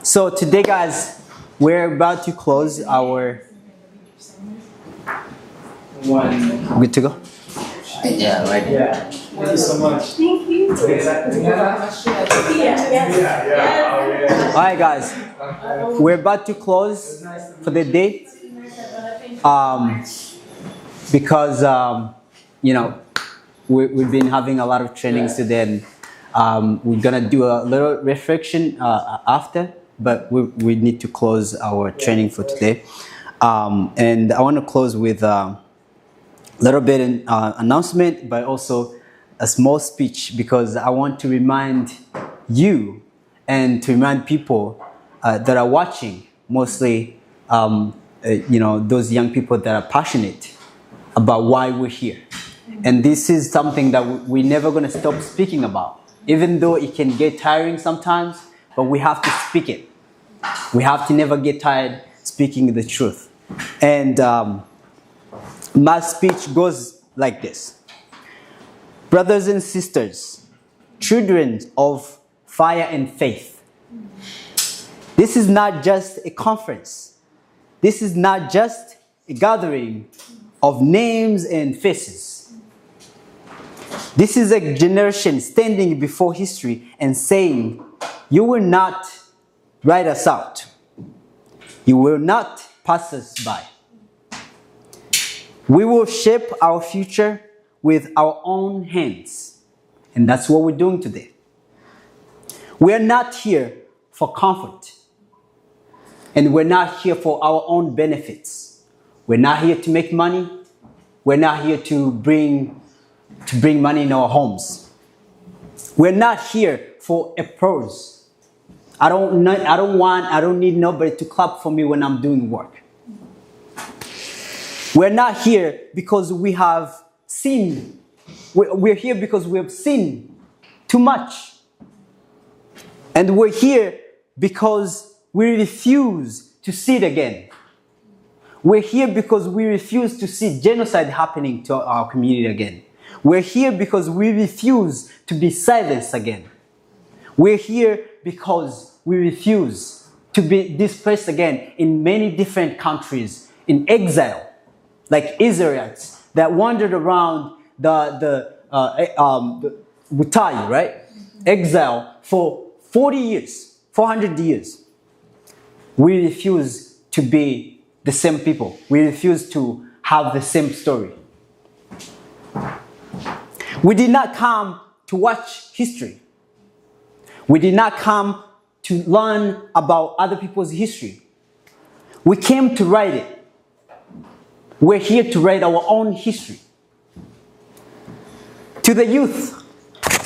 A: So today, guys, we're about to close our. Good to go.
G: Yeah, like yeah. Thank you so much.
C: Thank you.
A: All right, guys, we're about to close for the day. Because we've been having a lot of trainings today, and we're gonna do a little reflection after, but we need to close our training for today. And I want to close with a little bit of announcement, but also a small speech, because I want to remind you and to remind people that are watching, mostly those young people that are passionate about why we're here. And this is something that we're never going to stop speaking about, even though it can get tiring sometimes, but we have to speak it. We have to never get tired speaking the truth. And my speech goes like this. Brothers and sisters, children of fire and faith, this is not just a conference. This is not just a gathering of names and faces. This is a generation standing before history and saying, you will not write us out. You will not pass us by. We will shape our future with our own hands. And that's what we're doing today. We are not here for comfort. And we're not here for our own benefits. We're not here to make money. We're not here to bring money in our homes. We're not here for applause. I don't need nobody to clap for me when I'm doing work. We're not here because we have sinned. We're here because we have sinned too much. And we're here because we refuse to see it again. We're here because we refuse to see genocide happening to our community again. We're here because we refuse to be silenced again. We're here because we refuse to be displaced again in many different countries, in exile, like Israelites that wandered around the Wutai, right? Exile for 40 years, 400 years. We refuse to be the same people. We refuse to have the same story. We did not come to watch history. We did not come to learn about other people's history. We came to write it. We're here to write our own history. To the youth,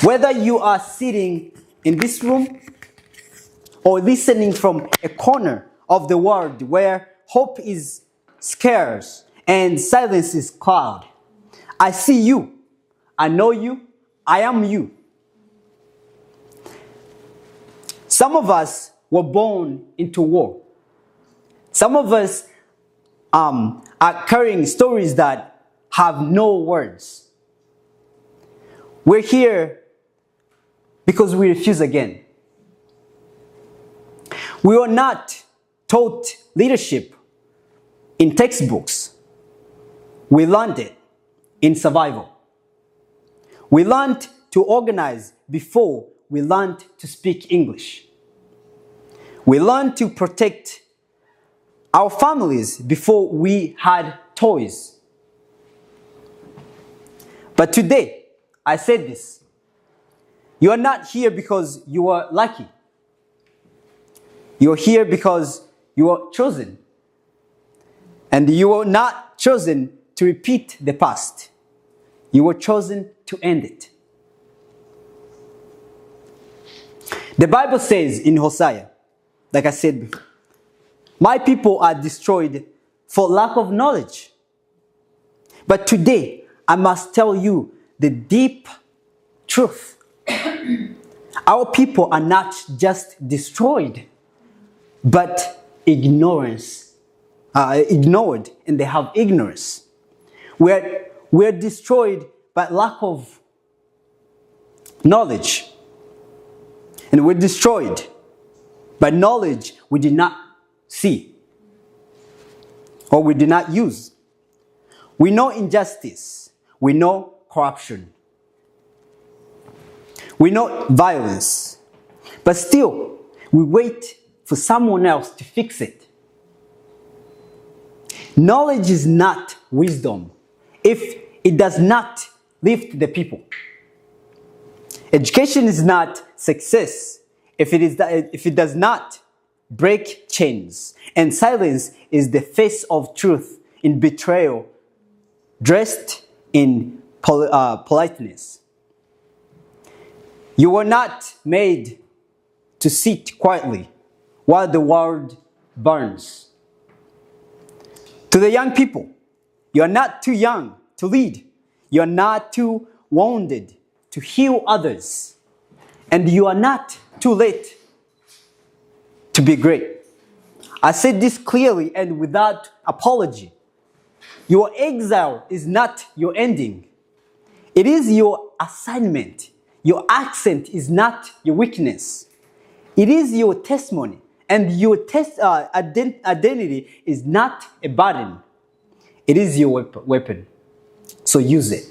A: whether you are sitting in this room or listening from a corner of the world where hope is scarce and silence is cloud, I see you. I know you. I am you. Some of us were born into war. Some of us are carrying stories that have no words. We're here because we refuse again. We were not taught leadership in textbooks. We learned it in survival. We learned to organize before we learned to speak English. We learned to protect our families before we had toys. But today, I said this. You are not here because you are lucky. You are here because you are chosen. And you were not chosen to repeat the past. You were chosen to end it. The Bible says in Hosea, like I said before, my people are destroyed for lack of knowledge. But today, I must tell you the deep truth. Our people are not just destroyed, but ignored, and they have ignorance. We're destroyed by lack of knowledge. And we're destroyed But knowledge we did not see or we did not use. We know injustice. We know corruption. We know violence. But still, we wait for someone else to fix it. Knowledge is not wisdom if it does not lift the people. Education is not success if it does not break chains. And silence is the face of truth in betrayal, dressed in politeness. You were not made to sit quietly while the world burns. To the young people, you are not too young to lead. You are not too wounded to heal others. And you are not too late to be great. I said this clearly and without apology. Your exile is not your ending. It is your assignment. Your accent is not your weakness. It is your testimony. And your identity is not a burden. It is your weapon. So use it.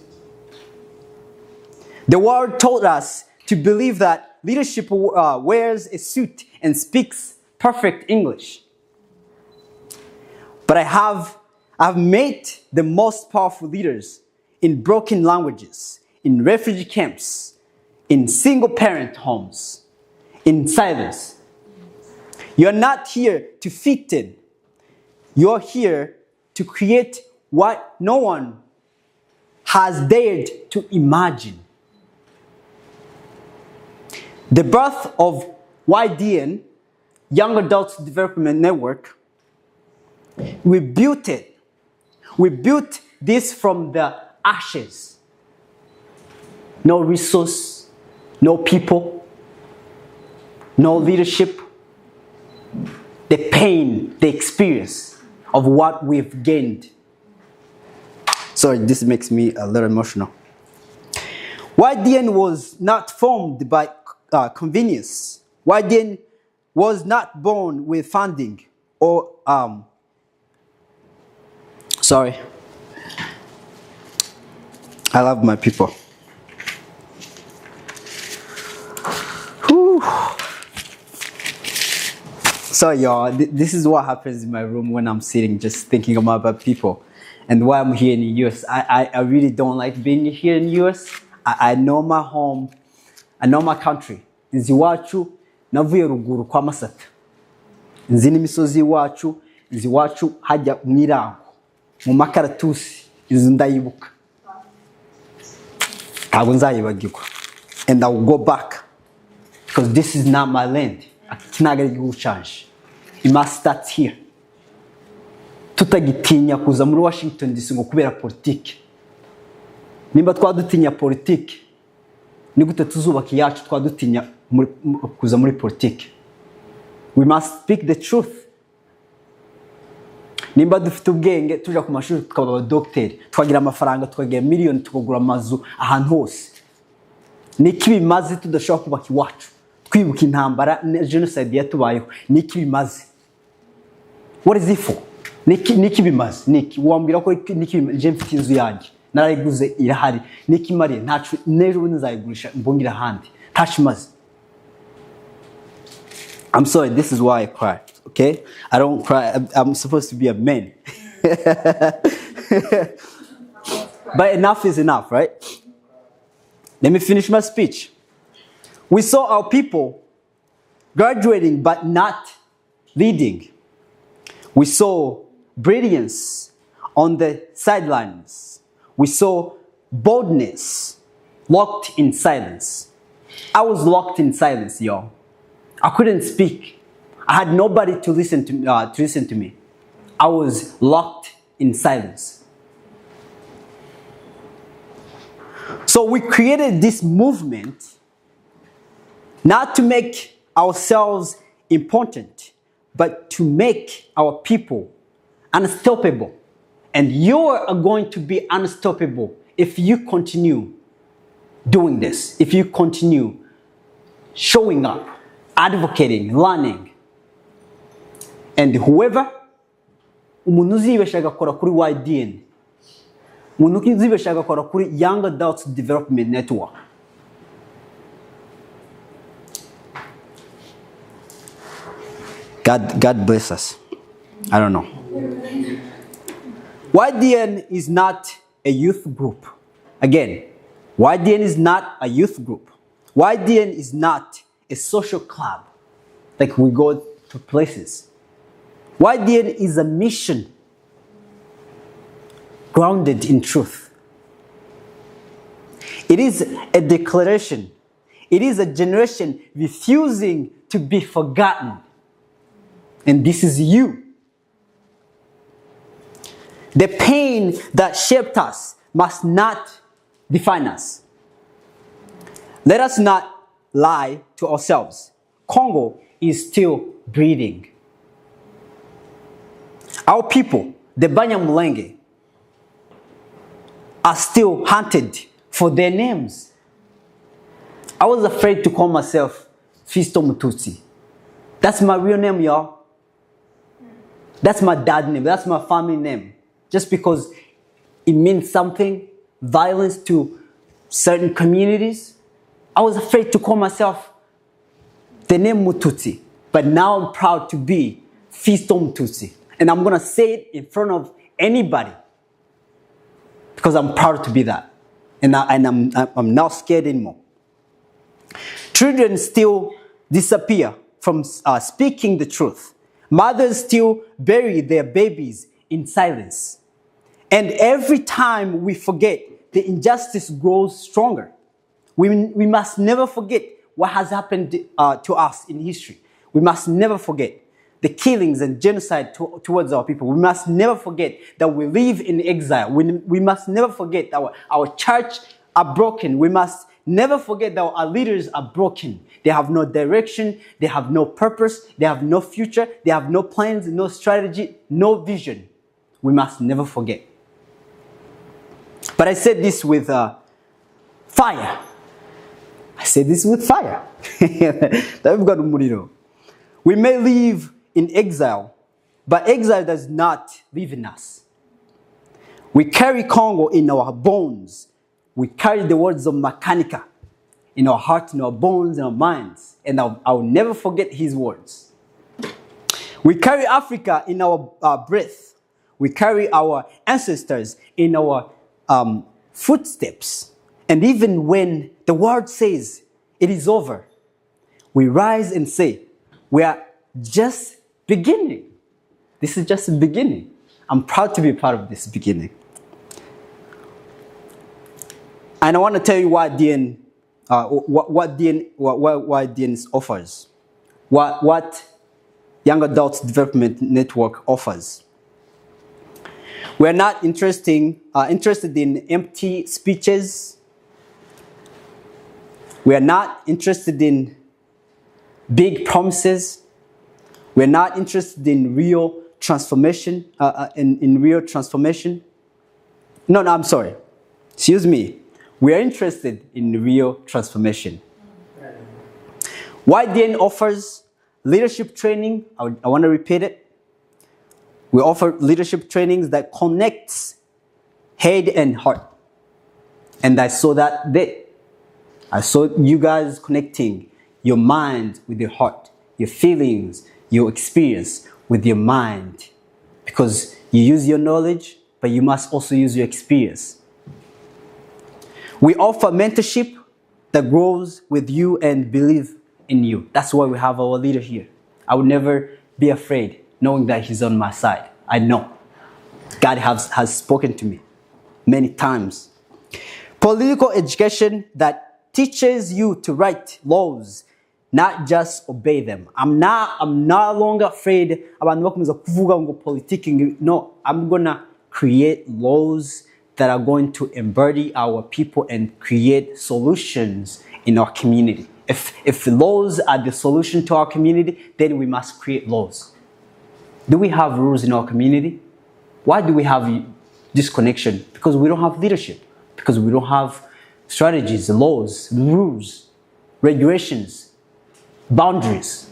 A: The world told us to believe that leadership wears a suit and speaks perfect English. But I've met the most powerful leaders in broken languages, in refugee camps, in single-parent homes, in silence. You're not here to fit in. You're here to create what no one has dared to imagine. The birth of YDN, Young Adults Development Network, we built it. We built this from the ashes. No resource, no people, no leadership. The pain, the experience of what we've gained. Sorry, this makes me a little emotional. YDN was not formed by convenience. YDN was not born with funding or sorry. I love my people. Whew. So y'all, this is what happens in my room when I'm sitting just thinking about people. And why I'm here in the US. I really don't like being here in the US. I know my home. I know my country. Nzi wacu navuye ruguru kwa Masata. Nzi n'imisozi wacu, nzi wacu hajya mwirango. Mu makaratusi izo ndayibuka. Ntabwo nzayibagirwa. And I will go back. Because this is not my land. Ntabwo ari igihugu canje. It must start here. Tutagitinya kuza muri Washington DC ngo kubera politiki. Nimba twadutinya politiki, ni gute tuzubaka yacu twadutinya kuza muri politiki. We must speak the truth. Nimba dufite ubwenge tuja ku mashuri tukaba abadokiteri, twagira amafaranga, tukagira miliyoni, tukagura amazu ahantu hose. Niki bimaze tudashobora kubaka iwacu? Twibuka intambara genocide yatubayeho. Niki bimaze? What is it for? Niki bimaze? Niki wambira ko niki je mfite inzu yanjye narayiguze irahari. Niki mariye ntacu nejo bundi nzayigurisha mbongira handi. Ntacu maze. I'm sorry, this is why I cry, okay? I don't cry. I'm supposed to be a man. But enough is enough, right? Let me finish my speech. We saw our people graduating but not leading. We saw brilliance on the sidelines. We saw boldness locked in silence. I was locked in silence, y'all. I couldn't speak. I had nobody to listen to me. I was locked in silence. So we created this movement not to make ourselves important, but to make our people unstoppable. And you are going to be unstoppable if you continue doing this, if you continue showing up, advocating, learning, And whoever umuntu uzibesha agakora kuri YDN, umuntu uzibesha agakora kuri Young Adults Development Network, God bless us. I don't know. YDN is not a youth group. Again, YDN is not a youth group. YDN is not a social club like we go to places. YDN is a mission grounded in truth. It is a declaration. It is a generation refusing to be forgotten. And this is you. The pain that shaped us must not define us. Let us not lie to ourselves. Congo is still breathing. Our people, the Banyamulenge, are still hunted for their names. I was afraid to call myself Fisto Mututsi. That's my real name, y'all. That's my dad's name. That's my family name. Just because it means something, violence to certain communities, I was afraid to call myself the name Mututsi. But now I'm proud to be Fisto Mututsi. And I'm going to say it in front of anybody because I'm proud to be that. And I'm not scared anymore. Children still disappear from speaking the truth. Mothers still bury their babies in silence. And every time we forget, the injustice grows stronger. We must never forget what has happened to us in history. We must never forget the killings and genocide towards our people. We must never forget that we live in exile. We must never forget that our church are broken. We must never forget that our leaders are broken. They have no direction. They have no purpose. They have no future. They have no plans, no strategy, no vision. We must never forget. But I said this with fire. I said this with fire. We may live in exile, but exile does not live in us. We carry Congo in our bones. We carry the words of Makanika in our hearts, in our bones, in our minds. And I'll never forget his words. We carry Africa in our breath. We carry our ancestors in our footsteps. And even when the world says it is over, we rise and say, we are just beginning. This is just the beginning. I'm proud to be part of this beginning. And I want to tell you what DN offers, what Young Adults Development Network offers. We're not interested in empty speeches. We are not interested in big promises. We're not interested in real transformation. In real transformation. No, I'm sorry. Excuse me. We are interested in real transformation. YDN offers leadership training. I want to repeat it. We offer leadership trainings that connects head and heart. And I saw that day. I saw you guys connecting your mind with your heart, your feelings, your experience with your mind. Because you use your knowledge, but you must also use your experience. We offer mentorship that grows with you and believe in you. That's why we have our leader here. I would never be afraid knowing that he's on my side. I know. God has spoken to me many times. Political education that teaches you to write laws, not just obey them. I'm no longer afraid about politicking. No, I'm gonna create laws that are going to embody our people and create solutions in our community. If laws are the solution to our community, then we must create laws. Do we have rules in our community? Why do we have disconnection? Because we don't have leadership. Because we don't have strategies, laws, rules, regulations, boundaries.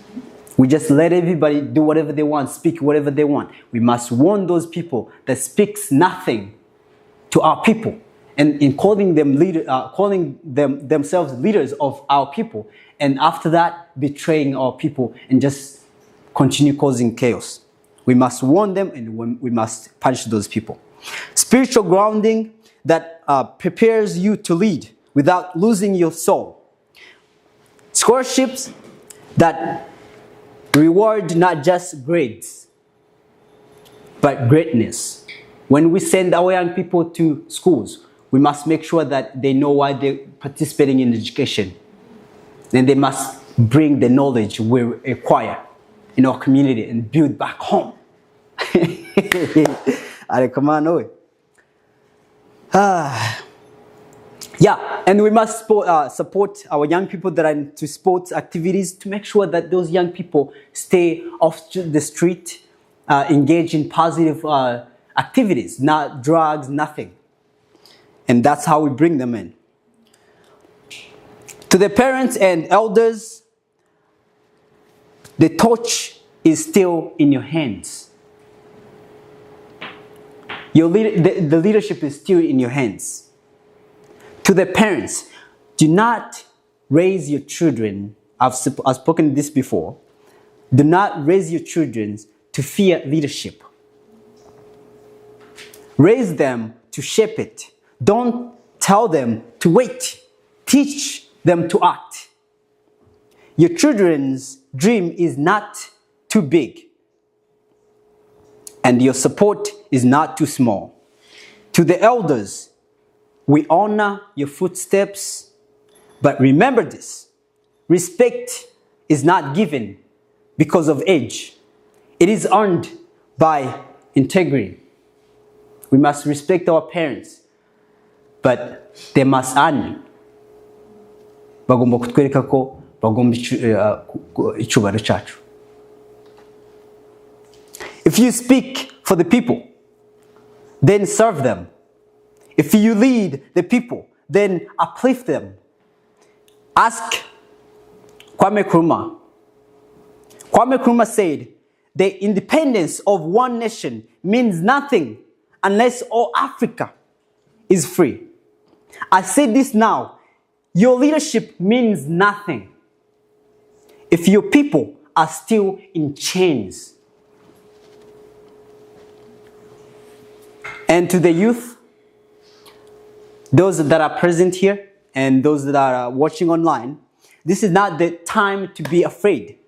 A: We just let everybody do whatever they want, speak whatever they want. We must warn those people that speaks nothing to our people, and in calling them themselves leaders of our people, and after that betraying our people and just continue causing chaos. We must warn them, and we must punish those people. Spiritual grounding that prepares you to lead without losing your soul. Scholarships that reward not just grades, but greatness. When we send our young people to schools, we must make sure that they know why they're participating in education. Then they must bring the knowledge we acquire in our community and build back home. Come on, yeah, and we must support our young people that are into sports activities to make sure that those young people stay off the street, engage in positive activities, not drugs, nothing. And that's how we bring them in. To the parents and elders, the torch is still in your hands. The leadership is still in your hands. To the parents, do not raise your children, I've spoken this before, do not raise your children to fear leadership. Raise them to shape it. Don't tell them to wait. Teach them to act. Your children's dream is not too big, and your support is not too small. To the elders, we honor your footsteps, but remember this: respect is not given because of age. It is earned by integrity. We must respect our parents, but they must earn. Bagomba kutwereka ko bagomba icyubahiro cyacu. If you speak for the people, then serve them. If you lead the people, then uplift them. Ask Kwame Nkrumah. Kwame Nkrumah said, the independence of one nation means nothing unless all Africa is free. I say this now, your leadership means nothing if your people are still in chains. And to the youth, those that are present here and those that are watching online, this is not the time to be afraid.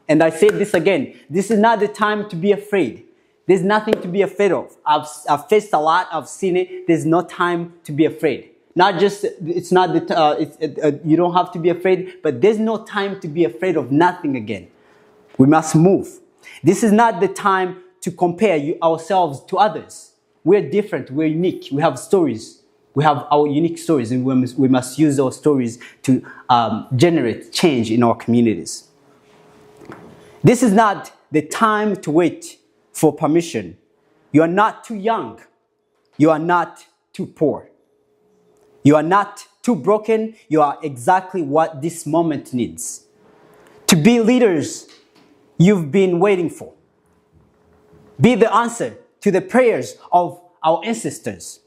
A: And I say this again, this is not the time to be afraid. There's nothing to be afraid of. I've faced a lot, I've seen it. There's no time to be afraid. Not just, it's not that you don't have to be afraid, but there's no time to be afraid of nothing again. We must move. This is not the time to compare ourselves to others. We're different, we're unique, we have stories. We have our unique stories, and we must use those stories to generate change in our communities. This is not the time to wait for permission. You are not too young. You are not too poor. You are not too broken. You are exactly what this moment needs. To be leaders you've been waiting for. Be the answer to the prayers of our ancestors.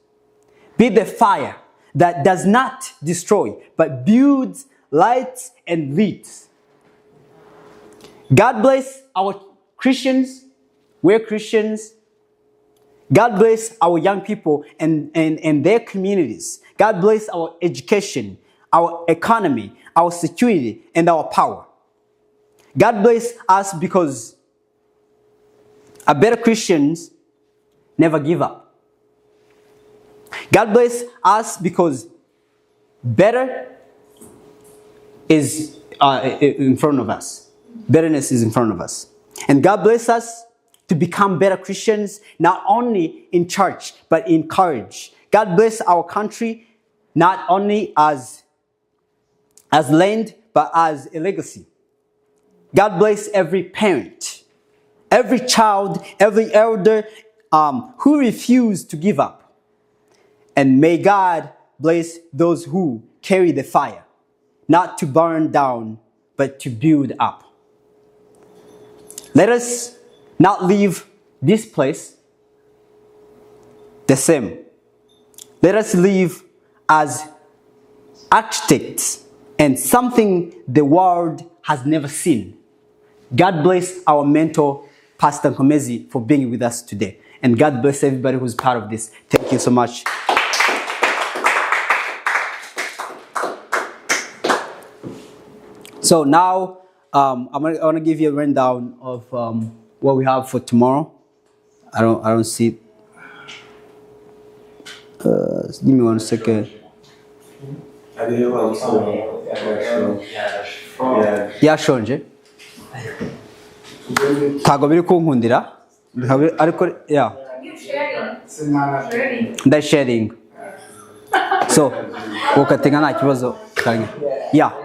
A: Be the fire that does not destroy, but builds, lights, and leads. God bless our Christians. We're Christians. God bless our young people and their communities. God bless our education, our economy, our security, and our power. God bless us because a better Christians never give up. God bless us because better is in front of us. Betterness is in front of us. And God bless us to become better Christians, not only in church, but in courage. God bless our country, not only as land, but as a legacy. God bless every parent, every child, every elder who refused to give up. And may God bless those who carry the fire, not to burn down, but to build up. Let us not leave this place the same. Let us live as architects and something the world has never seen. God bless our mentor, Pastor Nkomezi, for being with us today. And God bless everybody who's part of this. Thank you so much. So now, I want to give you a rundown of what we have for tomorrow. I don't see it. Give me 1 second. Yashonje. Ntago biri kunkundira. Ariko yeah. Sharing. So, ukatenga nta kibazo. Yeah.